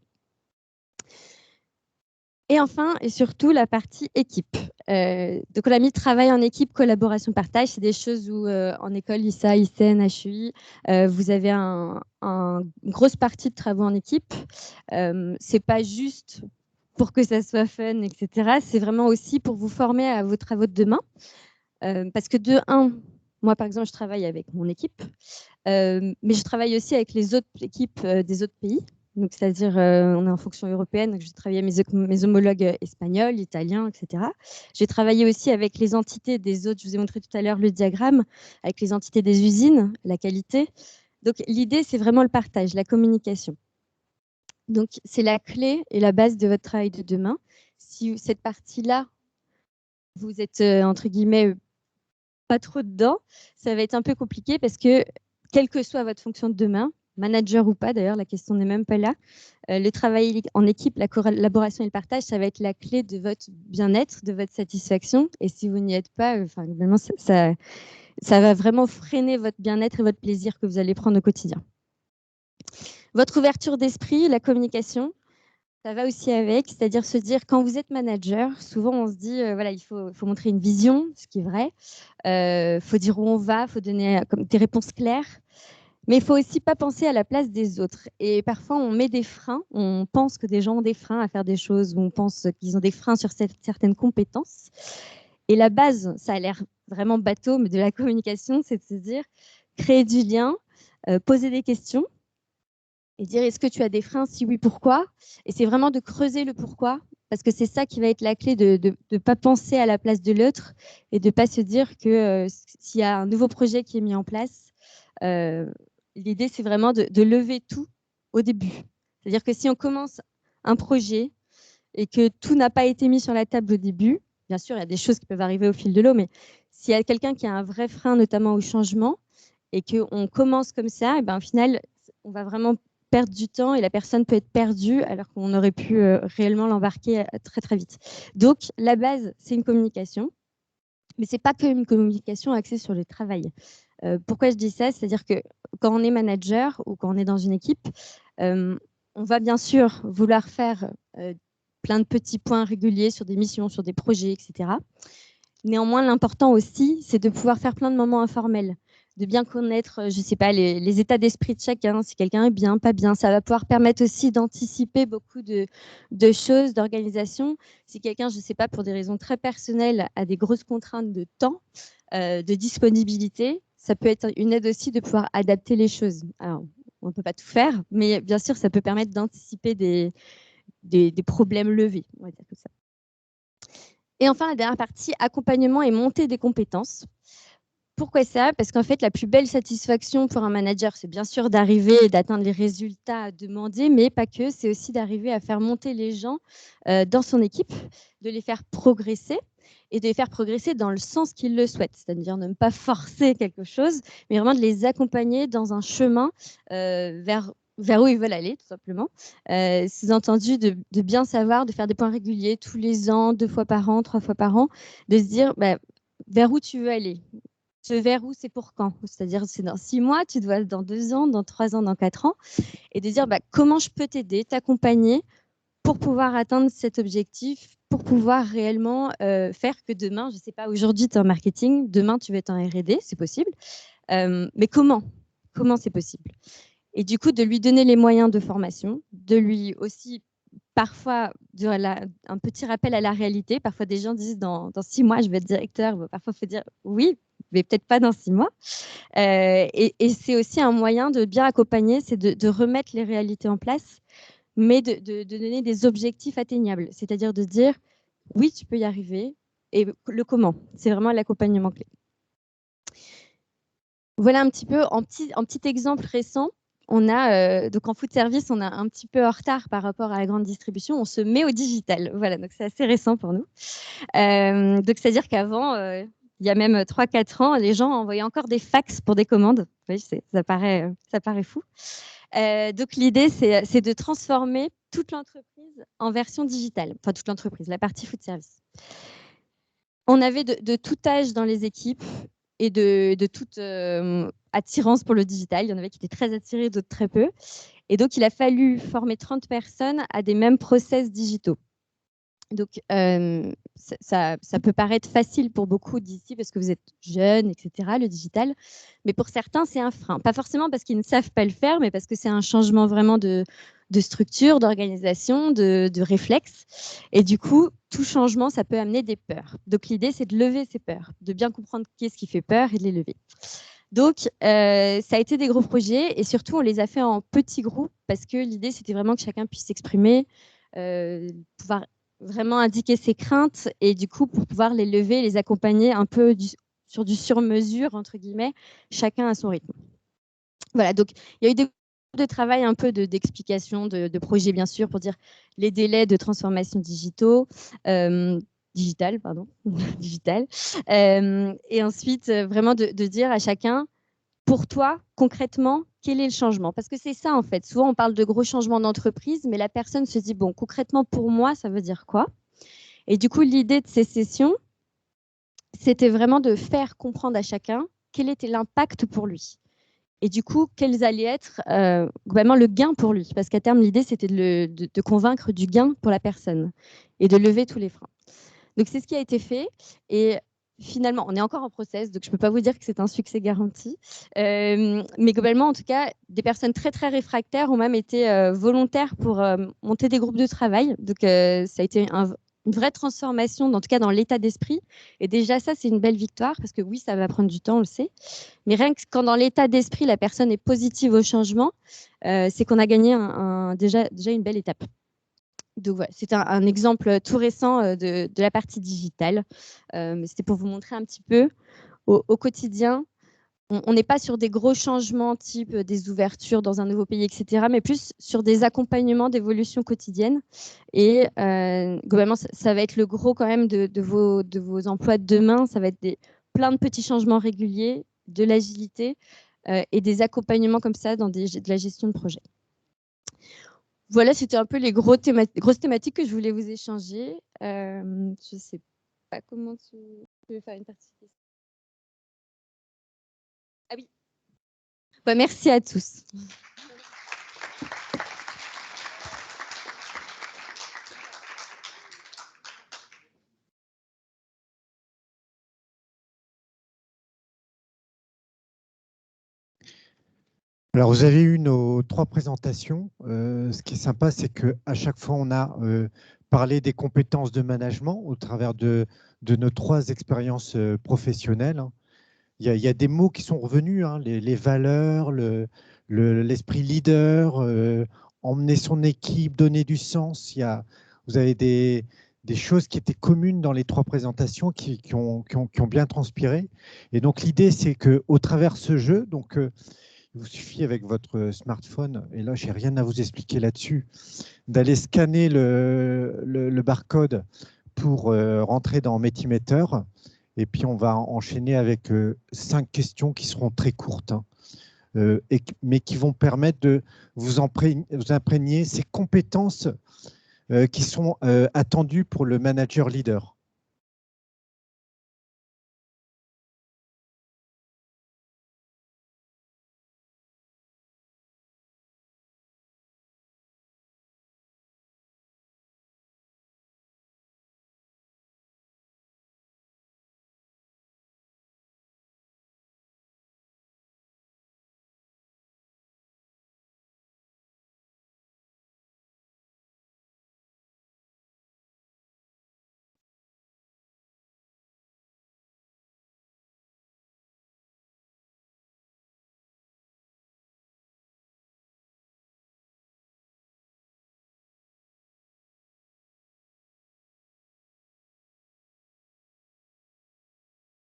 Speaker 4: Et enfin, et surtout, la partie équipe. Donc, on a mis travail en équipe, collaboration, partage. C'est des choses où, en école, ISA, ICN, HUI, vous avez une grosse partie de travaux en équipe. C'est pas juste pour que ça soit fun, etc. C'est vraiment aussi pour vous former à vos travaux de demain. Parce que de un, moi, par exemple, je travaille avec mon équipe, mais je travaille aussi avec les autres équipes des autres pays. Donc, c'est-à-dire, on est en fonction européenne, donc je vais travailler avec mes homologues espagnols, italiens, etc. J'ai travaillé aussi avec les entités des autres, je vous ai montré tout à l'heure le diagramme, avec les entités des usines, la qualité. Donc, l'idée, c'est vraiment le partage, la communication. Donc, c'est la clé et la base de votre travail de demain. Si cette partie-là, vous êtes, entre guillemets, pas trop dedans, ça va être un peu compliqué parce que, quelle que soit votre fonction de demain, manager ou pas d'ailleurs, la question n'est même pas là, le travail en équipe, la collaboration et le partage, ça va être la clé de votre bien-être, de votre satisfaction. Et si vous n'y êtes pas, globalement, ça va vraiment freiner votre bien-être et votre plaisir que vous allez prendre au quotidien. Votre ouverture d'esprit, la communication, ça va aussi avec, c'est-à-dire se dire, quand vous êtes manager, souvent on se dit, voilà, il faut montrer une vision, ce qui est vrai, faut dire où on va, faut donner des réponses claires, mais il faut aussi pas penser à la place des autres. Et parfois, on met des freins, on pense que des gens ont des freins à faire des choses, ou on pense qu'ils ont des freins sur certaines compétences. Et la base, ça a l'air vraiment bateau, mais de la communication, c'est de se dire, créer du lien, poser des questions, et dire est-ce que tu as des freins? Si oui, pourquoi? Et c'est vraiment de creuser le pourquoi, parce que c'est ça qui va être la clé de ne pas penser à la place de l'autre et de ne pas se dire que s'il y a un nouveau projet qui est mis en place, l'idée, c'est vraiment de lever tout au début. C'est-à-dire que si on commence un projet et que tout n'a pas été mis sur la table au début, bien sûr, il y a des choses qui peuvent arriver au fil de l'eau, mais s'il y a quelqu'un qui a un vrai frein, notamment au changement, et qu'on commence comme ça, et ben, au final, on va vraiment perdre du temps et la personne peut être perdue alors qu'on aurait pu réellement l'embarquer très, très vite. Donc, la base, c'est une communication, mais ce n'est pas que une communication axée sur le travail. Pourquoi je dis ça? C'est-à-dire que quand on est manager ou quand on est dans une équipe, on va bien sûr vouloir faire plein de petits points réguliers sur des missions, sur des projets, etc. Néanmoins, l'important aussi, c'est de pouvoir faire plein de moments informels, de bien connaître, je ne sais pas, les états d'esprit de chacun, si quelqu'un est bien, pas bien. Ça va pouvoir permettre aussi d'anticiper beaucoup de choses, d'organisation. Si quelqu'un, je ne sais pas, pour des raisons très personnelles, a des grosses contraintes de temps, de disponibilité, ça peut être une aide aussi de pouvoir adapter les choses. Alors, on ne peut pas tout faire, mais bien sûr, ça peut permettre d'anticiper des problèmes levés, on va dire comme ça. Et enfin, la dernière partie, accompagnement et montée des compétences. Pourquoi ça? Parce qu'en fait, la plus belle satisfaction pour un manager, c'est bien sûr d'arriver et d'atteindre les résultats demandés, mais pas que, c'est aussi d'arriver à faire monter les gens dans son équipe, de les faire progresser et de les faire progresser dans le sens qu'ils le souhaitent, c'est-à-dire ne pas forcer quelque chose, mais vraiment de les accompagner dans un chemin vers où ils veulent aller, tout simplement. Sous-entendu, de bien savoir, de faire des points réguliers tous les ans, 2 fois par an, 3 fois par an, de se dire vers où tu veux aller. Ce vers où, c'est pour quand? C'est-à-dire, c'est dans 6 mois, tu dois dans 2 ans, dans 3 ans, dans 4 ans. Et de dire comment je peux t'aider, t'accompagner pour pouvoir atteindre cet objectif, pour pouvoir réellement faire que demain, je ne sais pas, aujourd'hui tu es en marketing, demain tu vas être en R&D, c'est possible. Mais comment c'est possible? Et du coup, de lui donner les moyens de formation, de lui aussi parfois un petit rappel à la réalité. Parfois, des gens disent dans 6 mois, je vais être directeur. Parfois, il faut dire oui, mais peut-être pas dans 6 mois. Et c'est aussi un moyen de bien accompagner, c'est de remettre les réalités en place, mais de donner des objectifs atteignables. C'est-à-dire de dire oui, tu peux y arriver. Et le comment, c'est vraiment l'accompagnement clé. Voilà un petit peu, en petit exemple récent, on a, donc en food service, on a un petit peu en retard par rapport à la grande distribution, on se met au digital. Voilà, donc c'est assez récent pour nous. Donc c'est-à-dire qu'avant, il y a même 3-4 ans, les gens envoyaient encore des fax pour des commandes. Oui, ça paraît fou. Donc l'idée, c'est de transformer toute l'entreprise en version digitale. Enfin, toute l'entreprise, la partie food service. On avait de tout âge dans les équipes et de toute attirance pour le digital. Il y en avait qui étaient très attirés, d'autres très peu. Et donc, il a fallu former 30 personnes à des mêmes process digitaux. Donc, ça peut paraître facile pour beaucoup d'ici parce que vous êtes jeunes, etc., le digital. Mais pour certains, c'est un frein. Pas forcément parce qu'ils ne savent pas le faire, mais parce que c'est un changement vraiment de structure, d'organisation, de réflexe. Et du coup, tout changement, ça peut amener des peurs. Donc, l'idée, c'est de lever ces peurs, de bien comprendre qu'est-ce qui fait peur et de les lever. Donc, ça a été des gros projets et surtout, on les a fait en petits groupes parce que l'idée, c'était vraiment que chacun puisse s'exprimer, pouvoir vraiment indiquer ses craintes et du coup, pour pouvoir les lever, les accompagner un peu sur du sur-mesure, entre guillemets, chacun à son rythme. Voilà, donc il y a eu des de travail un peu d'explication de projet, bien sûr, pour dire les délais de transformation digital, pardon, digital. Et ensuite, vraiment de dire à chacun, pour toi, concrètement, quel est le changement? Parce que c'est ça, en fait. Souvent, on parle de gros changements d'entreprise, mais la personne se dit, bon, concrètement, pour moi, ça veut dire quoi? Et du coup, l'idée de ces sessions, c'était vraiment de faire comprendre à chacun quel était l'impact pour lui. Et du coup, quels allaient être globalement le gain pour lui? Parce qu'à terme, l'idée, c'était de convaincre du gain pour la personne et de lever tous les freins. Donc, c'est ce qui a été fait. Et finalement, on est encore en process, donc je ne peux pas vous dire que c'est un succès garanti. Mais globalement, en tout cas, des personnes très, très réfractaires ont même été volontaires pour monter des groupes de travail. Donc, ça a été une vraie transformation, en tout cas dans l'état d'esprit. Et déjà, ça, c'est une belle victoire, parce que oui, ça va prendre du temps, on le sait. Mais rien que quand dans l'état d'esprit, la personne est positive au changement, c'est qu'on a gagné déjà une belle étape. Donc voilà, c'est un exemple tout récent de la partie digitale. Mais c'était pour vous montrer un petit peu au quotidien. On n'est pas sur des gros changements type des ouvertures dans un nouveau pays, etc., mais plus sur des accompagnements d'évolution quotidienne. Et globalement, ça va être le gros quand même de vos emplois de demain. Ça va être plein de petits changements réguliers, de l'agilité et des accompagnements comme ça dans de la gestion de projet. Voilà, c'était un peu les grosses thématiques que je voulais vous échanger. Je ne sais pas comment tu veux faire une participation. Ah oui. Bah, merci à tous.
Speaker 2: Alors, vous avez eu nos 3 présentations. Ce qui est sympa, c'est qu'à chaque fois, on a parlé des compétences de management au travers de nos 3 expériences professionnelles. Il y a des mots qui sont revenus, hein, les valeurs, l'esprit leader, emmener son équipe, donner du sens. Vous avez des choses qui étaient communes dans les 3 présentations qui ont bien transpiré. Et donc, l'idée, c'est qu'au travers de ce jeu, donc, il vous suffit avec votre smartphone, et là, je n'ai rien à vous expliquer là-dessus, d'aller scanner le barcode pour rentrer dans Metimeter. Et puis, on va enchaîner avec 5 questions qui seront très courtes, hein, mais qui vont permettre de vous imprégner ces compétences qui sont attendues pour le manager leader.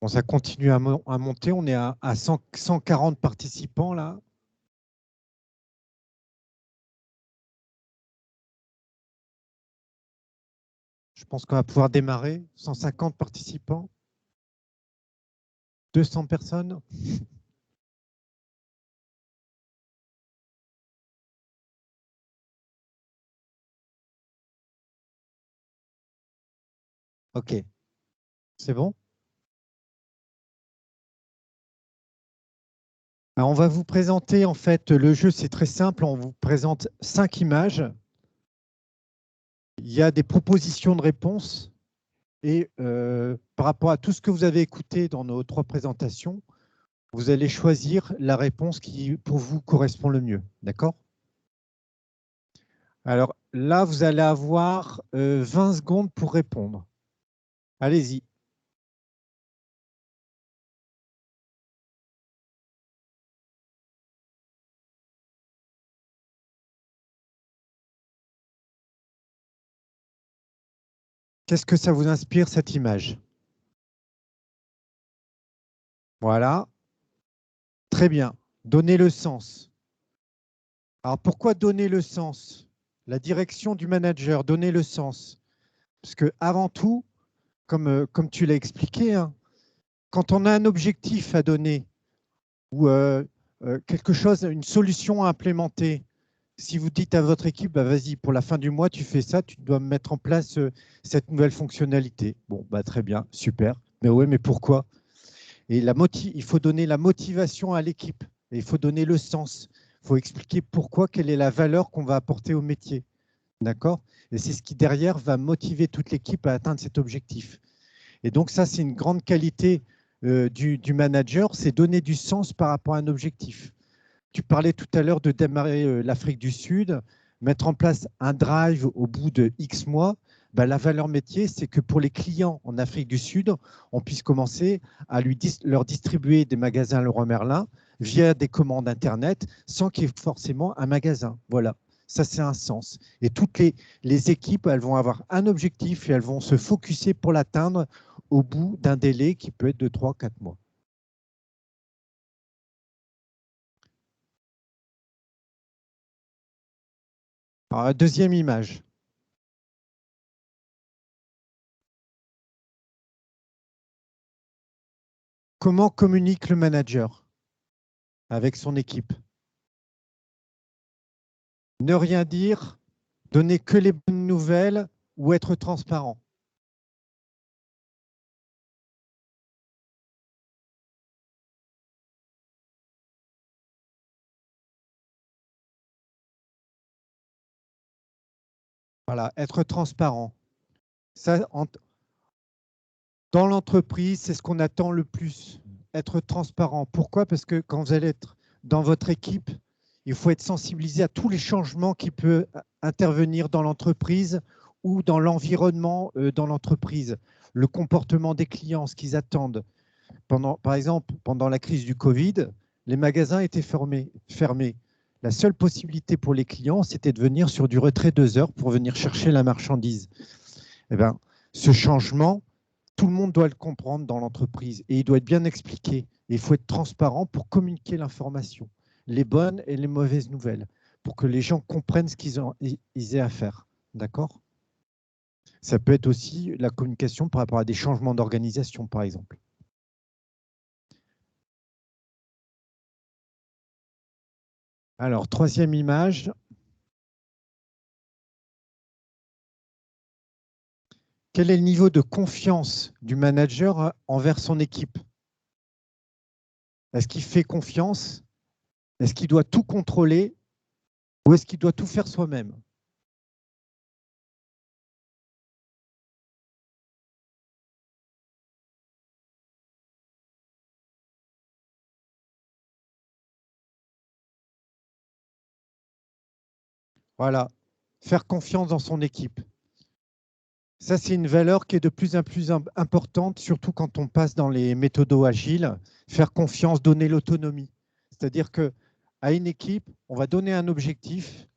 Speaker 2: Bon, ça continue à monter. On est à 140 participants là. Je pense qu'on va pouvoir démarrer. 150 participants. 200 personnes. OK. C'est bon? Alors, on va vous présenter, en fait, le jeu, c'est très simple. On vous présente 5 images. Il y a des propositions de réponses. Et par rapport à tout ce que vous avez écouté dans nos 3 présentations, vous allez choisir la réponse qui, pour vous, correspond le mieux. D'accord? Alors là, vous allez avoir 20 secondes pour répondre. Allez-y. Qu'est-ce que ça vous inspire, cette image? Voilà. Très bien. Donnez le sens. Alors, pourquoi donner le sens? La direction du manager, donner le sens. Parce que avant tout, comme tu l'as expliqué, hein, quand on a un objectif à donner ou quelque chose, une solution à implémenter, si vous dites à votre équipe, bah, vas-y, pour la fin du mois, tu fais ça, tu dois mettre en place cette nouvelle fonctionnalité. Bon, bah, très bien, super. Mais ouais, mais pourquoi? Et il faut donner la motivation à l'équipe. Et il faut donner le sens. Il faut expliquer pourquoi, quelle est la valeur qu'on va apporter au métier. D'accord? Et c'est ce qui, derrière, va motiver toute l'équipe à atteindre cet objectif. Et donc, ça, c'est une grande qualité du manager, c'est donner du sens par rapport à un objectif. Tu parlais tout à l'heure de démarrer l'Afrique du Sud, mettre en place un drive au bout de X mois. Ben, la valeur métier, c'est que pour les clients en Afrique du Sud, on puisse commencer à leur distribuer des magasins Leroy Merlin via des commandes Internet sans qu'il y ait forcément un magasin. Voilà, ça c'est un sens. Et toutes les équipes, elles vont avoir un objectif et elles vont se focuser pour l'atteindre au bout d'un délai qui peut être de 3-4 mois. Alors, la deuxième image. Comment communique le manager avec son équipe? Ne rien dire, donner que les bonnes nouvelles ou être transparent? Voilà, être transparent. Ça, dans l'entreprise, c'est ce qu'on attend le plus, être transparent. Pourquoi? Parce que quand vous allez être dans votre équipe, il faut être sensibilisé à tous les changements qui peuvent intervenir dans l'entreprise ou dans l'environnement dans l'entreprise. Le comportement des clients, ce qu'ils attendent. Par exemple, pendant la crise du Covid, les magasins étaient fermés. La seule possibilité pour les clients, c'était de venir sur du retrait 2 heures pour venir chercher la marchandise. Eh bien, ce changement, tout le monde doit le comprendre dans l'entreprise et il doit être bien expliqué. Et il faut être transparent pour communiquer l'information, les bonnes et les mauvaises nouvelles, pour que les gens comprennent ce qu'ils aient à faire. D'accord? Ça peut être aussi la communication par rapport à des changements d'organisation, par exemple. Alors, troisième image. Quel est le niveau de confiance du manager envers son équipe? Est-ce qu'il fait confiance? Est-ce qu'il doit tout contrôler? Ou est-ce qu'il doit tout faire soi-même? Voilà, faire confiance dans son équipe. Ça, c'est une valeur qui est de plus en plus importante, surtout quand on passe dans les méthodos agiles. Faire confiance, donner l'autonomie. C'est-à-dire qu'à une équipe, on va donner un objectif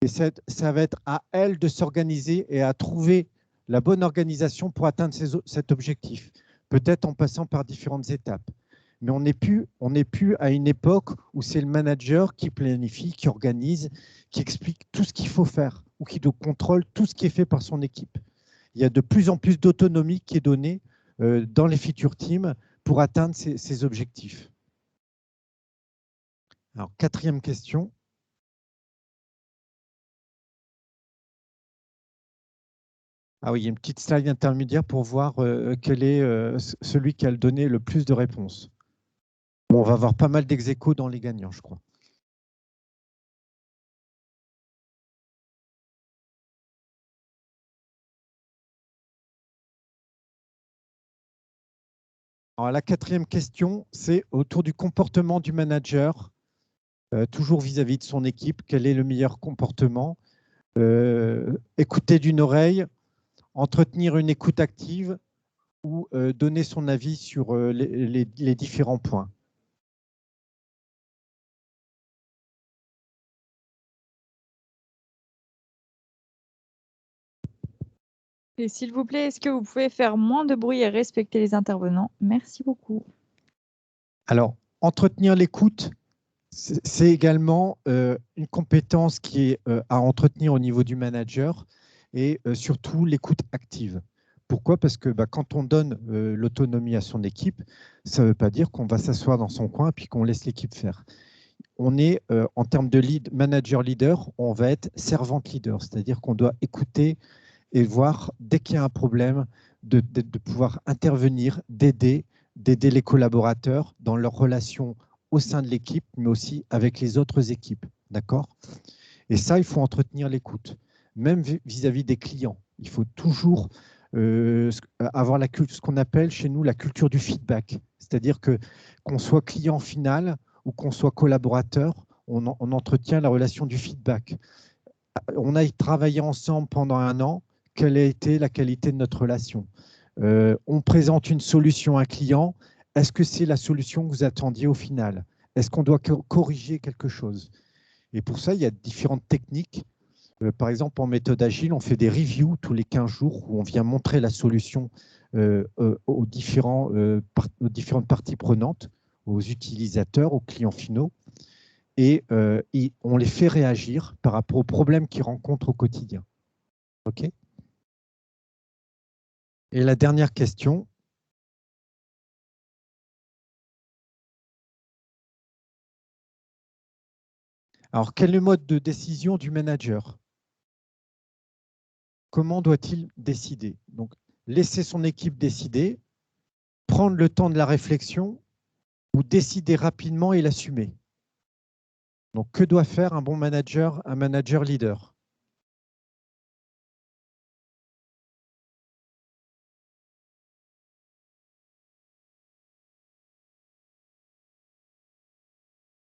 Speaker 2: et ça va être à elle de s'organiser et à trouver la bonne organisation pour atteindre cet objectif. peut-être en passant par différentes étapes. Mais on n'est plus à une époque où c'est le manager qui planifie, qui organise, qui explique tout ce qu'il faut faire ou qui contrôle tout ce qui est fait par son équipe. Il y a de plus en plus d'autonomie qui est donnée dans les feature teams pour atteindre ces objectifs. Alors, 4e question. Ah oui, il y a une petite slide intermédiaire pour voir quel est celui qui a donné le plus de réponses. Bon, on va avoir pas mal d'ex-aequo dans les gagnants, je crois. Alors, la 4e question, c'est autour du comportement du manager, toujours vis-à-vis de son équipe. Quel est le meilleur comportement? Écouter d'une oreille, entretenir une écoute active ou donner son avis sur les différents points.
Speaker 5: Et s'il vous plaît, est-ce que vous pouvez faire moins de bruit et respecter les intervenants? Merci beaucoup.
Speaker 2: Alors, entretenir l'écoute, c'est également une compétence qui est à entretenir au niveau du manager et surtout l'écoute active. Pourquoi? Parce que quand on donne l'autonomie à son équipe, ça ne veut pas dire qu'on va s'asseoir dans son coin et puis qu'on laisse l'équipe faire. On est, en termes de manager-leader, on va être servante-leader, c'est-à-dire qu'on doit écouter et voir, dès qu'il y a un problème, de pouvoir intervenir, d'aider les collaborateurs dans leurs relations au sein de l'équipe, mais aussi avec les autres équipes. D'accord? Et ça, il faut entretenir l'écoute. Même vis-à-vis des clients, il faut toujours avoir ce qu'on appelle chez nous la culture du feedback. C'est-à-dire qu'on soit client final ou qu'on soit collaborateur, on entretient la relation du feedback. On a travaillé ensemble pendant 1 an. Quelle a été la qualité de notre relation? On présente une solution à un client. Est-ce que c'est la solution que vous attendiez au final? Est-ce qu'on doit corriger quelque chose? Et pour ça, il y a différentes techniques. Par exemple, en méthode agile, on fait des reviews tous les 15 jours où on vient montrer la solution aux différentes parties prenantes, aux utilisateurs, aux clients finaux. Et on les fait réagir par rapport aux problèmes qu'ils rencontrent au quotidien. OK ? Et la dernière question. Alors, quel est le mode de décision du manager? Comment doit-il décider? Donc, laisser son équipe décider, prendre le temps de la réflexion ou décider rapidement et l'assumer. Donc, que doit faire un bon manager, un manager leader?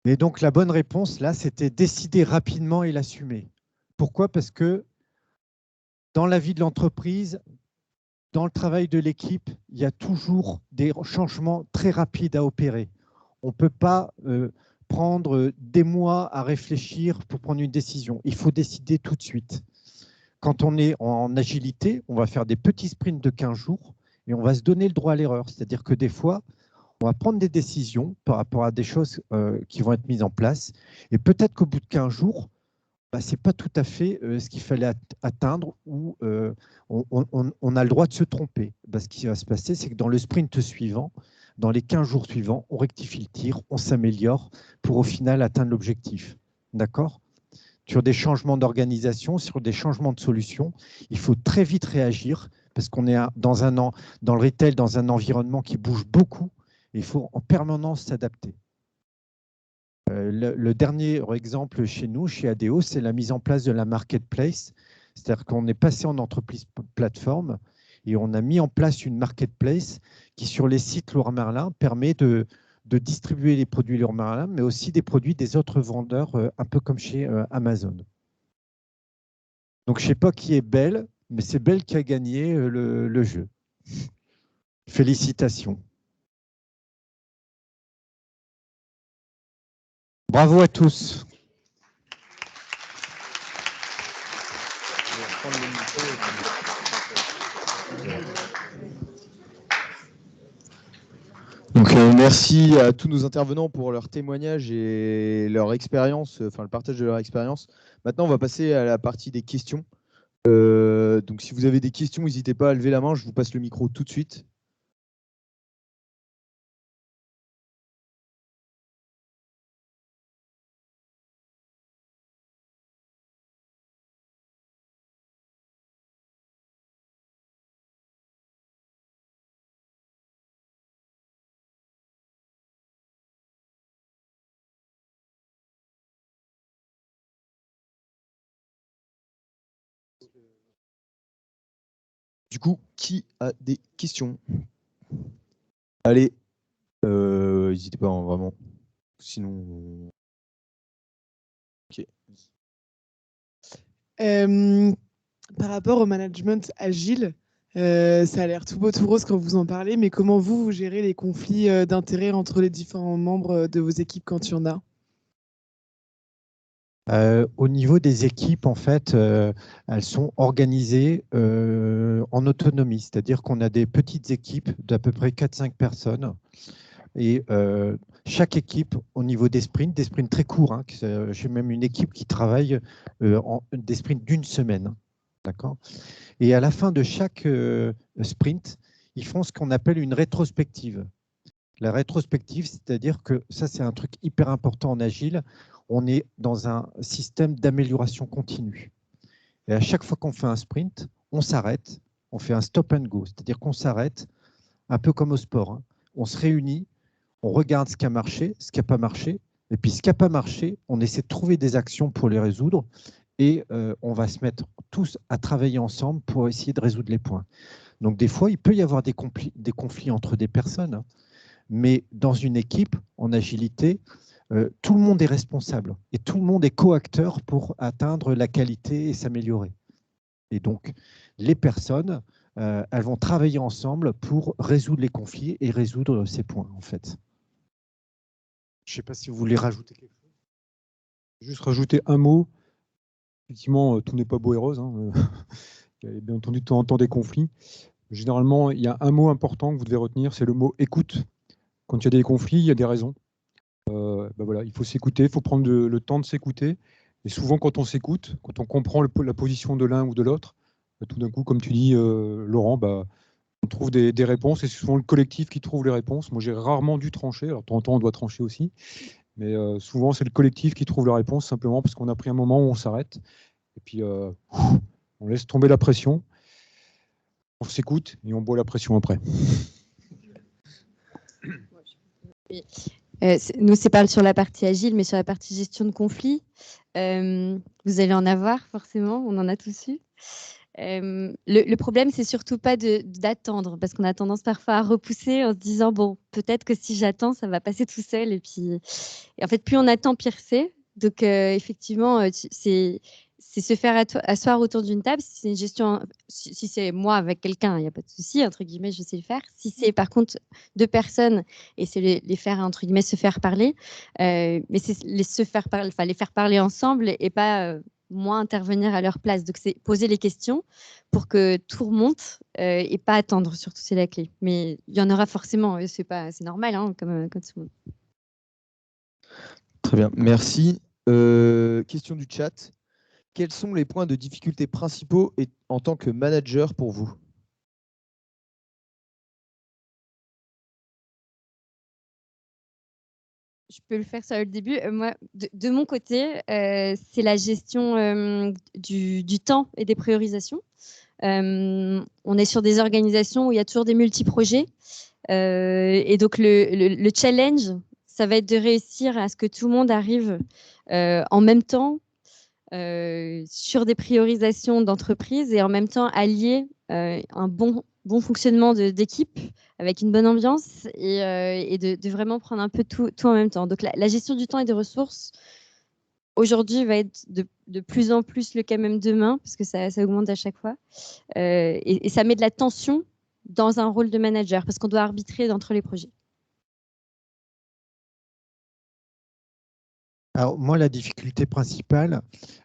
Speaker 2: Et donc, la bonne réponse, là, c'était décider rapidement et l'assumer. Pourquoi? Parce que dans la vie de l'entreprise, dans le travail de l'équipe, il y a toujours des changements très rapides à opérer. On ne peut pas prendre des mois à réfléchir pour prendre une décision. Il faut décider tout de suite. Quand on est en agilité, on va faire des petits sprints de 15 jours et on va se donner le droit à l'erreur. C'est-à-dire que des fois, on va prendre des décisions par rapport à des choses qui vont être mises en place. Et peut-être qu'au bout de 15 jours, ce n'est pas tout à fait ce qu'il fallait atteindre ou on a le droit de se tromper. Ce qui va se passer, c'est que dans le sprint suivant, dans les 15 jours suivants, on rectifie le tir, on s'améliore pour au final atteindre l'objectif. D'accord? Sur des changements d'organisation, sur des changements de solutions, il faut très vite réagir parce qu'on est dans le retail, dans un environnement qui bouge beaucoup. Il faut en permanence s'adapter. Le dernier exemple chez nous, chez ADO, c'est la mise en place de la marketplace. C'est-à-dire qu'on est passé en entreprise plateforme et on a mis en place une marketplace qui, sur les sites Leroy Merlin, permet de distribuer les produits Leroy Merlin, mais aussi des produits des autres vendeurs, un peu comme chez Amazon. Donc, je ne sais pas qui est Belle, mais c'est Belle qui a gagné le jeu. Félicitations. Bravo à tous.
Speaker 1: Donc, merci à tous nos intervenants pour leur témoignage et leur expérience, enfin le partage de leur expérience. Maintenant, on va passer à la partie des questions. Donc, si vous avez des questions, n'hésitez pas à lever la main. Je vous passe le micro tout de suite. Du coup, qui a des questions? Allez, n'hésitez pas, hein, vraiment. Sinon, ok.
Speaker 6: Par rapport au management agile, ça a l'air tout beau tout rose quand vous en parlez, mais comment vous gérez les conflits d'intérêts entre les différents membres de vos équipes quand il y en a?
Speaker 2: Au niveau des équipes, en fait, elles sont organisées en autonomie, c'est-à-dire qu'on a des petites équipes d'à peu près 4-5 personnes. Et chaque équipe, au niveau des sprints très courts, hein, j'ai même une équipe qui travaille des sprints d'une semaine. D'accord ? Et à la fin de chaque sprint, ils font ce qu'on appelle une rétrospective. La rétrospective, c'est-à-dire que ça, c'est un truc hyper important en agile. On est dans un système d'amélioration continue. Et à chaque fois qu'on fait un sprint, on s'arrête, on fait un stop and go, c'est-à-dire qu'on s'arrête, un peu comme au sport, hein. On se réunit, on regarde ce qui a marché, ce qui n'a pas marché, et puis ce qui n'a pas marché, on essaie de trouver des actions pour les résoudre, et on va se mettre tous à travailler ensemble pour essayer de résoudre les points. Donc des fois, il peut y avoir des conflits entre des personnes, hein, mais dans une équipe, en agilité, tout le monde est responsable et tout le monde est coacteur pour atteindre la qualité et s'améliorer. Et donc, les personnes, elles vont travailler ensemble pour résoudre les conflits et résoudre ces points, en fait. Je ne sais pas si vous voulez rajouter quelque chose.
Speaker 3: Juste rajouter un mot. Effectivement, tout n'est pas beau et rose, hein. Il y a bien entendu de temps en temps des conflits. Généralement, il y a un mot important que vous devez retenir, c'est le mot écoute. Quand il y a des conflits, il y a des raisons. Voilà, il faut s'écouter, il faut prendre le temps de s'écouter. Et souvent, quand on s'écoute, quand on comprend la position de l'un ou de l'autre, tout d'un coup, comme tu dis, Laurent, on trouve des réponses et c'est souvent le collectif qui trouve les réponses. Moi, j'ai rarement dû trancher. Alors, de temps en temps, on doit trancher aussi. Mais souvent, c'est le collectif qui trouve la réponse simplement parce qu'on a pris un moment où on s'arrête. Et puis, on laisse tomber la pression. On s'écoute et on boit la pression après.
Speaker 4: Nous, c'est pas sur la partie agile, mais sur la partie gestion de conflits. Vous allez en avoir, forcément, on en a tous eu. Le problème, c'est surtout pas d'attendre, parce qu'on a tendance parfois à repousser en se disant, bon, peut-être que si j'attends, ça va passer tout seul. Et en fait, plus on attend, pire c'est. Donc, effectivement, c'est se faire asseoir autour d'une table. Si c'est une gestion, si c'est moi avec quelqu'un, il n'y a pas de souci, entre guillemets, je sais le faire. Si c'est par contre deux personnes, et c'est les faire, entre guillemets, se faire parler, mais c'est les faire parler ensemble et pas moi intervenir à leur place. Donc, c'est poser les questions pour que tout remonte et pas attendre, surtout, c'est la clé. Mais il y en aura forcément, c'est normal, hein, comme tout le monde.
Speaker 1: Très bien, merci. Question du chat. Quels sont les points de difficulté principaux en tant que manager pour vous?
Speaker 4: Je peux le faire sur le début. Moi, de mon côté, c'est la gestion du temps et des priorisations. On est sur des organisations où il y a toujours des multi-projets. Et donc, le challenge, ça va être de réussir à ce que tout le monde arrive en même temps sur des priorisations d'entreprise et en même temps allier un bon fonctionnement d'équipe avec une bonne ambiance et de vraiment prendre un peu tout en même temps. Donc, la gestion du temps et des ressources, aujourd'hui, va être de plus en plus le cas même demain, parce que ça augmente à chaque fois. Et ça met de la tension dans un rôle de manager, parce qu'on doit arbitrer entre les projets.
Speaker 2: Alors, moi, la difficulté principale,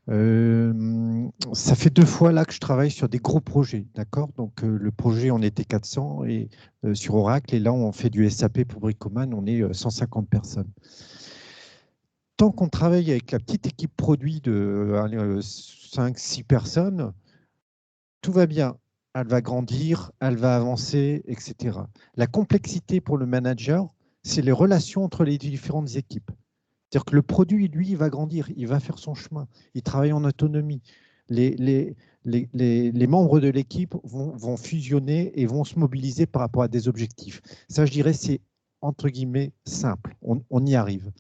Speaker 2: ça fait 2 fois là que je travaille sur des gros projets, d'accord? Donc, le projet, on était 400 et, sur Oracle, et là, on fait du SAP pour Bricoman, on est 150 personnes. Tant qu'on travaille avec la petite équipe produit de 5-6 personnes, tout va bien. Elle va grandir, elle va avancer, etc. La complexité pour le manager, c'est les relations entre les différentes équipes. C'est-à-dire que le produit, lui, il va grandir, il va faire son chemin, il travaille en autonomie. Les membres de l'équipe vont fusionner et vont se mobiliser par rapport à des objectifs. Ça, je dirais, c'est entre guillemets simple. On y arrive.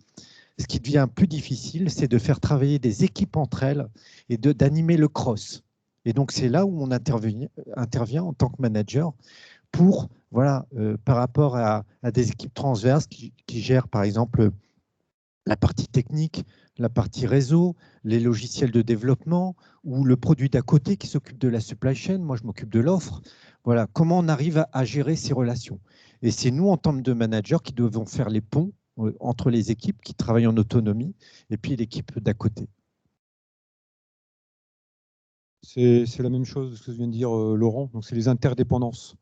Speaker 2: Ce qui devient plus difficile, c'est de faire travailler des équipes entre elles et d'animer le cross. Et donc, c'est là où on intervient en tant que manager pour, voilà, par rapport à des équipes transverses qui gèrent, par exemple, la partie technique, la partie réseau, les logiciels de développement ou le produit d'à côté qui s'occupe de la supply chain. Moi, je m'occupe de l'offre. Voilà, comment on arrive à gérer ces relations. Et c'est nous, en tant que managers, qui devons faire les ponts entre les équipes qui travaillent en autonomie et puis l'équipe d'à côté.
Speaker 3: C'est la même chose que ce que vient de dire Laurent. Donc, c'est les interdépendances.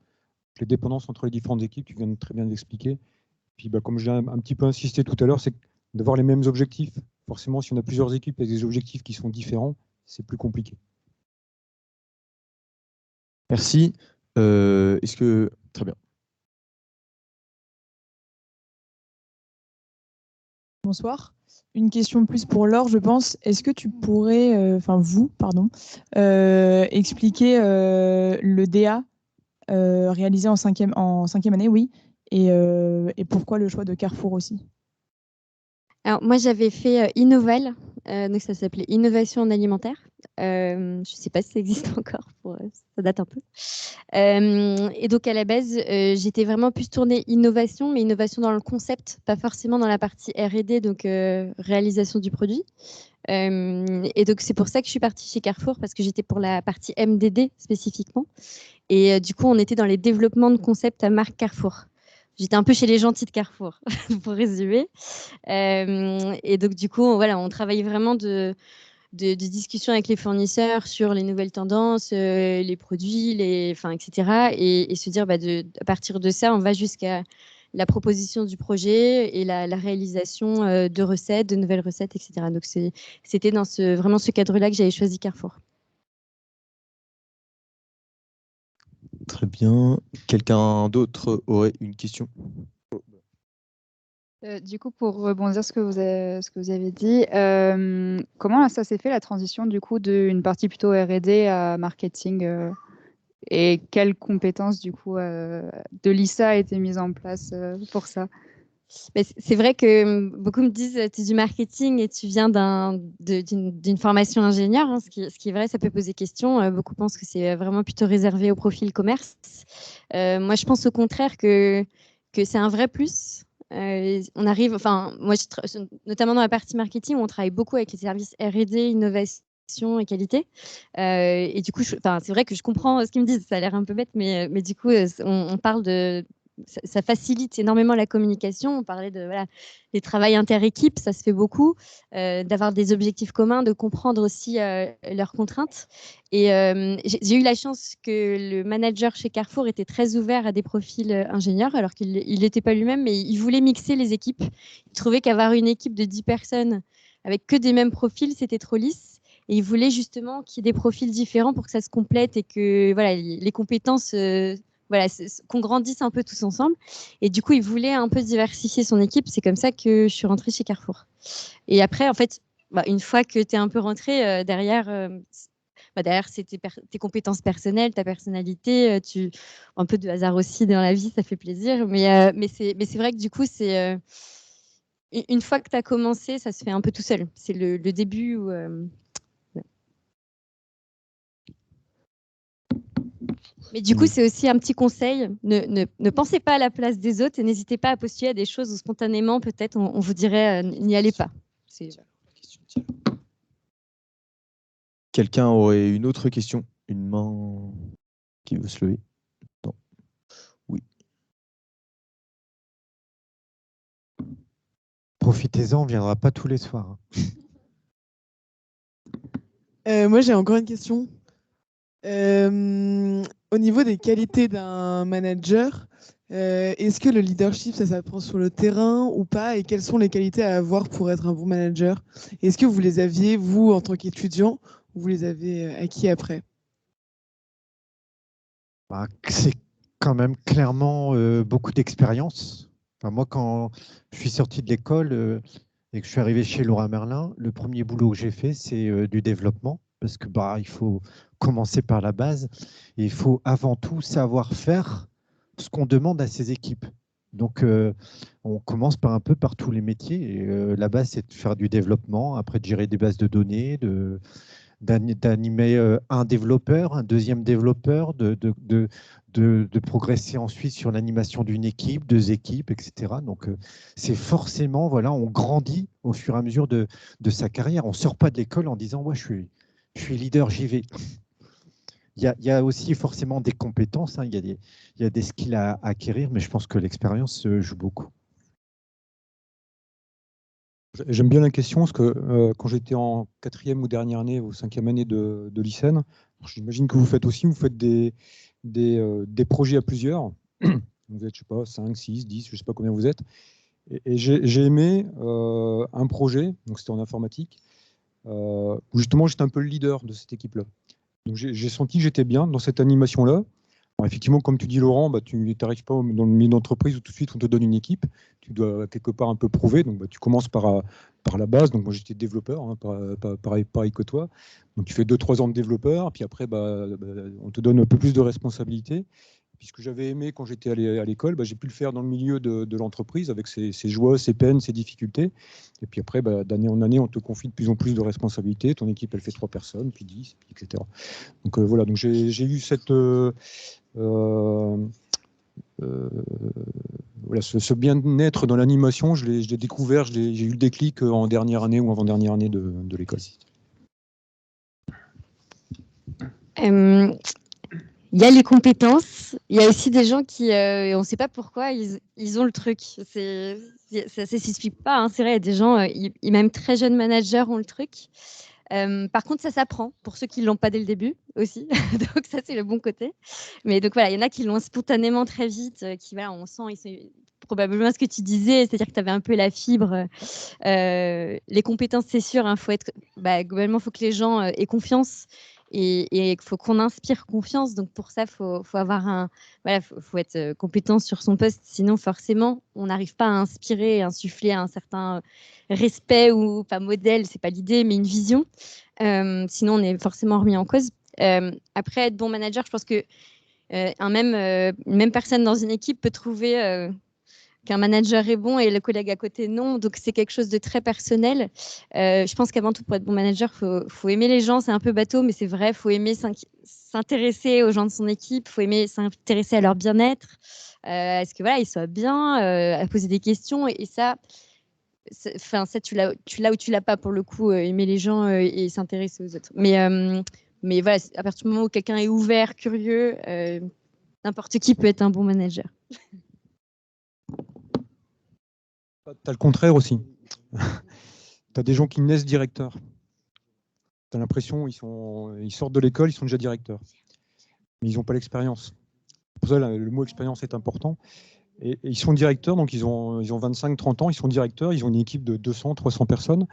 Speaker 3: Les dépendances entre les différentes équipes, tu viens de très bien l'expliquer. Puis, comme j'ai un petit peu insisté tout à l'heure, c'est d'avoir les mêmes objectifs. Forcément, si on a plusieurs équipes avec des objectifs qui sont différents, c'est plus compliqué.
Speaker 1: Merci. Est-ce que... Très bien.
Speaker 7: Bonsoir. Une question plus pour Laure, je pense. Est-ce que tu pourrais, expliquer le DA réalisé en cinquième année, oui, et pourquoi le choix de Carrefour aussi?
Speaker 4: Alors, moi, j'avais fait Innoval, donc ça s'appelait Innovation en alimentaire. Je ne sais pas si ça existe encore, ça date un peu. Et donc, à la base, j'étais vraiment plus tournée innovation, mais innovation dans le concept, pas forcément dans la partie R&D, donc réalisation du produit. Et donc, c'est pour ça que je suis partie chez Carrefour, parce que j'étais pour la partie MDD spécifiquement. Et du coup, on était dans les développements de concepts à marque Carrefour. J'étais un peu chez les gentils de Carrefour, pour résumer. Et donc, du coup, voilà, on travaillait vraiment de discussions avec les fournisseurs sur les nouvelles tendances, les produits, etc. Et se dire, à partir de ça, on va jusqu'à la proposition du projet et la réalisation de recettes, de nouvelles recettes, etc. Donc, c'était dans vraiment ce cadre-là que j'avais choisi Carrefour.
Speaker 1: Très bien. Quelqu'un d'autre aurait une question?
Speaker 8: Du coup, pour rebondir sur ce que vous avez dit, comment ça s'est fait la transition du coup d'une partie plutôt R&D à marketing et quelles compétences du coup de l'ISA a été mise en place pour ça?
Speaker 4: C'est vrai que beaucoup me disent tu es du marketing et tu viens d'une formation ingénieur, hein, ce qui est vrai, ça peut poser question. Beaucoup pensent que c'est vraiment plutôt réservé au profil commerce. Moi, je pense au contraire que c'est un vrai plus. On arrive, enfin, moi, notamment dans la partie marketing, on travaille beaucoup avec les services R&D, innovation et qualité. Et du coup, c'est vrai que je comprends ce qu'ils me disent. Ça a l'air un peu bête, mais du coup, on parle de ça facilite énormément la communication. On parlait de les travails inter-équipes, ça se fait beaucoup, d'avoir des objectifs communs, de comprendre aussi leurs contraintes. Et j'ai eu la chance que le manager chez Carrefour était très ouvert à des profils ingénieurs, alors qu'il n'était pas lui-même, mais il voulait mixer les équipes. Il trouvait qu'avoir une équipe de 10 personnes avec que des mêmes profils, c'était trop lisse. Et il voulait justement qu'il y ait des profils différents pour que ça se complète et que les compétences qu'on grandisse un peu tous ensemble. Et du coup, il voulait un peu diversifier son équipe. C'est comme ça que je suis rentrée chez Carrefour. Et après, en fait, une fois que tu es un peu rentrée, derrière, c'est tes compétences personnelles, ta personnalité. Un peu de hasard aussi dans la vie, ça fait plaisir. Mais c'est vrai que du coup, c'est une fois que tu as commencé, ça se fait un peu tout seul. C'est le début où... Mais du coup, c'est aussi un petit conseil. Ne pensez pas à la place des autres et n'hésitez pas à postuler à des choses où spontanément, peut-être, on vous dirait n'y allez pas.
Speaker 1: Quelqu'un aurait une autre question? Une main qui veut se lever? Non. Oui.
Speaker 2: profitez-en, on ne viendra pas tous les soirs.
Speaker 6: Moi, j'ai encore une question. Au niveau des qualités d'un manager, est-ce que le leadership, ça s'apprend sur le terrain ou pas? Et quelles sont les qualités à avoir pour être un bon manager? Est-ce que vous les aviez, vous, en tant qu'étudiant, ou vous les avez acquis après?
Speaker 2: Bah, c'est quand même clairement beaucoup d'expérience. Enfin, moi, quand je suis sorti de l'école et que je suis arrivé chez Leroy Merlin, le premier boulot que j'ai fait, c'est du développement, parce que il faut commencer par la base et il faut avant tout savoir faire ce qu'on demande à ses équipes. Donc, on commence par un peu par tous les métiers. Et, la base, c'est de faire du développement, après de gérer des bases de données, d'animer un développeur, un deuxième développeur, de progresser ensuite sur l'animation d'une équipe, deux équipes, etc. Donc, c'est forcément, voilà, on grandit au fur et à mesure de sa carrière. On ne sort pas de l'école en disant, ouais, je suis leader, j'y vais. Il y a aussi forcément des compétences, hein, il y a des skills à acquérir, mais je pense que l'expérience joue beaucoup.
Speaker 3: J'aime bien la question parce que quand j'étais en 4e ou dernière année ou 5e année de lycéenne, j'imagine que vous faites des projets à plusieurs. Vous êtes, je sais pas, 5, 6, 10, je sais pas combien vous êtes. Et j'ai aimé un projet, donc c'était en informatique, où justement j'étais un peu le leader de cette équipe-là. Donc j'ai senti que j'étais bien dans cette animation-là. Alors, effectivement, comme tu dis Laurent, tu n'arrives pas dans le milieu d'entreprise où tout de suite on te donne une équipe. Tu dois quelque part un peu prouver. Donc tu commences par la base. Donc moi j'étais développeur, hein, pareil que toi. Donc tu fais 2-3 ans de développeur, puis après on te donne un peu plus de responsabilités. Puis ce que j'avais aimé quand j'étais à l'école, j'ai pu le faire dans le milieu de l'entreprise avec ses joies, ses peines, ses difficultés. Et puis après, d'année en année, on te confie de plus en plus de responsabilités. Ton équipe, elle fait 3 personnes, puis 10, etc. Donc voilà, donc j'ai eu cette... voilà, ce bien-être dans l'animation, je l'ai découvert, j'ai eu le déclic en dernière année ou avant-dernière année de l'école.
Speaker 4: Il y a les compétences, il y a aussi des gens qui, on ne sait pas pourquoi, ils ont le truc. Ça ne s'explique pas, hein. C'est vrai, il y a des gens, même très jeunes managers ont le truc. Par contre, ça s'apprend pour ceux qui ne l'ont pas dès le début aussi. Donc ça, c'est le bon côté. Mais donc voilà, il y en a qui l'ont spontanément très vite, qui, voilà, on sent, probablement ce que tu disais, c'est-à-dire que tu avais un peu la fibre. Les compétences, c'est sûr, hein, globalement, il faut que les gens aient confiance. Et il faut qu'on inspire confiance. Donc pour ça, faut avoir faut être compétent sur son poste. Sinon, forcément, on n'arrive pas à inspirer, à insuffler un certain respect ou pas modèle. C'est pas l'idée, mais une vision. Sinon, on est forcément remis en cause. Après, être bon manager, je pense que une même personne dans une équipe peut trouver qu'un manager est bon et le collègue à côté non. Donc, c'est quelque chose de très personnel. Je pense qu'avant tout, pour être bon manager, faut aimer les gens. C'est un peu bateau, mais c'est vrai. Il faut aimer s'intéresser aux gens de son équipe. Il faut aimer s'intéresser à leur bien-être. Est-ce que voilà, ils soient bien, à poser des questions. Et ça, tu l'as ou tu l'as pas pour le coup, aimer les gens et s'intéresser aux autres. Mais voilà, à partir du moment où quelqu'un est ouvert, curieux, n'importe qui peut être un bon manager.
Speaker 3: Tu as le contraire aussi. Tu as des gens qui naissent directeurs. Tu as l'impression ils sortent de l'école, ils sont déjà directeurs. Mais ils n'ont pas l'expérience. Pour ça, le mot expérience est important. Et ils sont directeurs, donc ils ont 25-30 ans, ils sont directeurs, ils ont une équipe de 200-300 personnes.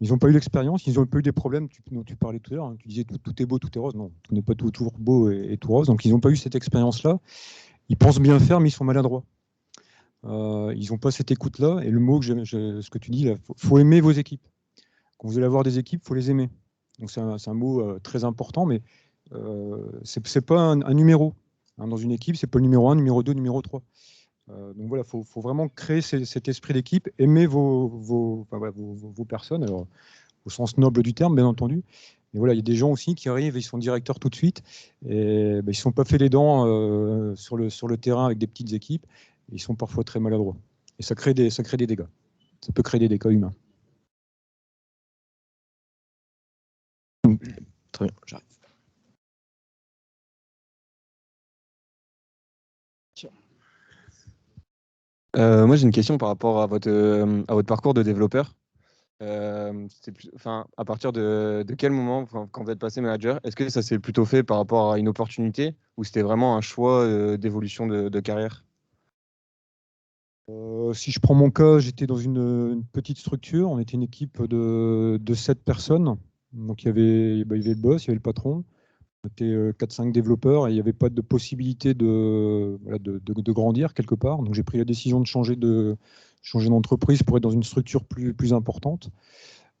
Speaker 3: Ils n'ont pas eu l'expérience, ils n'ont pas eu des problèmes dont tu parlais tout à l'heure. Hein. Tu disais tout est beau, tout est rose. Non, tout n'est pas toujours beau et tout rose. Donc ils n'ont pas eu cette expérience-là. Ils pensent bien faire, mais ils sont maladroits. Ils n'ont pas cette écoute-là. Et le mot, ce que tu dis, il faut aimer vos équipes. Quand vous allez avoir des équipes, il faut les aimer. Donc c'est un mot très important, mais ce n'est pas un numéro. Hein, dans une équipe, ce n'est pas le numéro 1, numéro 2, numéro 3. Donc voilà, il faut vraiment créer cet esprit d'équipe, aimer vos personnes, alors, au sens noble du terme, bien entendu. Et voilà, il y a des gens aussi qui arrivent, ils sont directeurs tout de suite, et ils ne sont pas fait les dents sur le terrain avec des petites équipes, et ils sont parfois très maladroits. Et ça crée des dégâts. Ça peut créer des dégâts humains.
Speaker 1: Très bien, j'arrive.
Speaker 9: Moi, j'ai une question par rapport à votre parcours de développeur. À partir de quel moment, quand vous êtes passé manager, est-ce que ça s'est plutôt fait par rapport à une opportunité ou c'était vraiment un choix d'évolution de carrière?
Speaker 3: Si je prends mon cas, j'étais dans une petite structure. On était une équipe de 7 personnes. Donc, il y avait le boss, il y avait le patron. On était 4-5 développeurs et il n'y avait pas de possibilité de grandir quelque part. Donc, j'ai pris la décision de changer d'entreprise pour être dans une structure plus importante.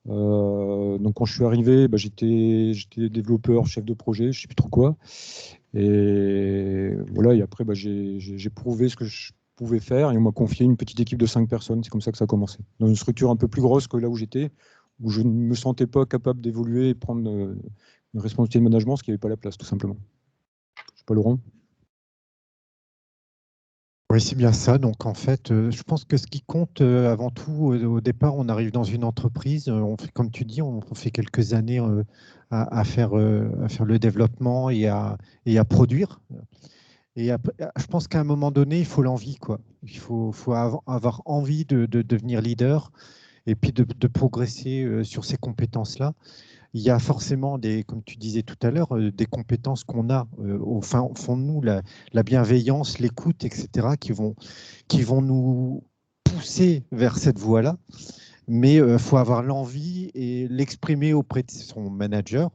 Speaker 3: Donc, quand je suis arrivé, j'étais développeur, chef de projet, je ne sais plus trop quoi. Et voilà, et après, j'ai prouvé ce que je pouvais faire et on m'a confié une petite équipe de 5 personnes. C'est comme ça que ça a commencé. Dans une structure un peu plus grosse que là où j'étais, où je ne me sentais pas capable d'évoluer et prendre une responsabilité de management, ce qui n'avait pas la place, tout simplement. Je ne sais pas, Laurent.
Speaker 2: Oui, c'est bien ça. Donc, en fait, je pense que ce qui compte avant tout, au départ, on arrive dans une entreprise, on fait, comme tu dis, on fait quelques années à faire le développement et à produire. Et je pense qu'à un moment donné, il faut l'envie, quoi. Il faut avoir envie de devenir leader et puis de progresser sur ces compétences-là. Il y a forcément comme tu disais tout à l'heure, des compétences qu'on a au fond de nous, la bienveillance, l'écoute, etc., qui vont nous pousser vers cette voie-là. Mais il faut avoir l'envie et l'exprimer auprès de son manager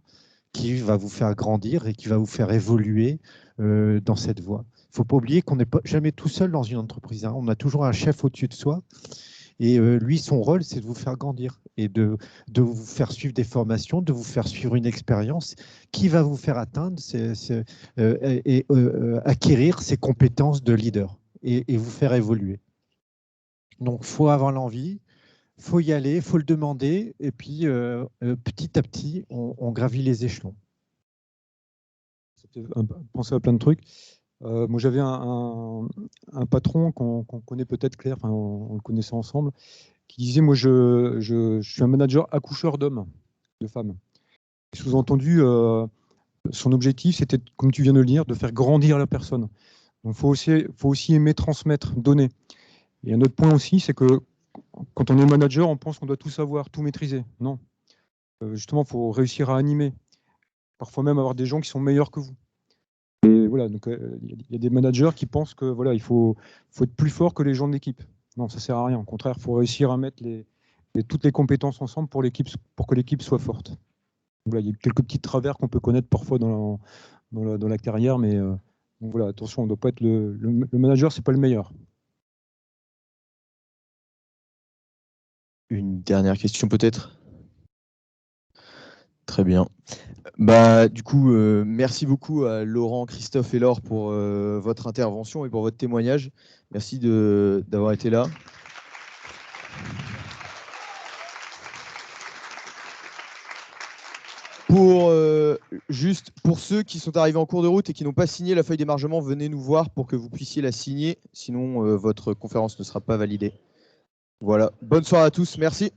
Speaker 2: qui va vous faire grandir et qui va vous faire évoluer dans cette voie. Il ne faut pas oublier qu'on n'est jamais tout seul dans une entreprise, hein. On a toujours un chef au-dessus de soi. Et lui, son rôle, c'est de vous faire grandir et de vous faire suivre des formations, de vous faire suivre une expérience qui va vous faire atteindre acquérir ces compétences de leader et vous faire évoluer. Donc, il faut avoir l'envie, il faut y aller, il faut le demander, et puis petit à petit, on gravit les échelons.
Speaker 3: Penser à plein de trucs. Moi, j'avais un patron qu'on connaît peut-être, Claire, on le connaissait ensemble, qui disait, moi, je suis un manager accoucheur d'hommes, de femmes. Sous-entendu, son objectif, c'était, comme tu viens de le dire, de faire grandir la personne. Donc, il faut aussi aimer transmettre, donner. Et un autre point aussi, c'est que quand on est manager, on pense qu'on doit tout savoir, tout maîtriser. Non. Justement, il faut réussir à animer. Parfois même avoir des gens qui sont meilleurs que vous. Et voilà, donc il y a des managers qui pensent que voilà, il faut être plus fort que les gens de l'équipe. Non, ça sert à rien. Au contraire, il faut réussir à mettre toutes les compétences ensemble pour que l'équipe soit forte. Donc, voilà, il y a quelques petits travers qu'on peut connaître parfois dans la carrière, mais donc voilà, attention, on ne doit pas être le manager, c'est pas le meilleur.
Speaker 1: Une dernière question peut-être? Très bien. Du coup, merci beaucoup à Laurent, Christophe et Laure pour votre intervention et pour votre témoignage. Merci d'avoir été là. Juste pour ceux qui sont arrivés en cours de route et qui n'ont pas signé la feuille d'émargement, venez nous voir pour que vous puissiez la signer. Sinon, votre conférence ne sera pas validée. Voilà. Bonne soirée à tous. Merci.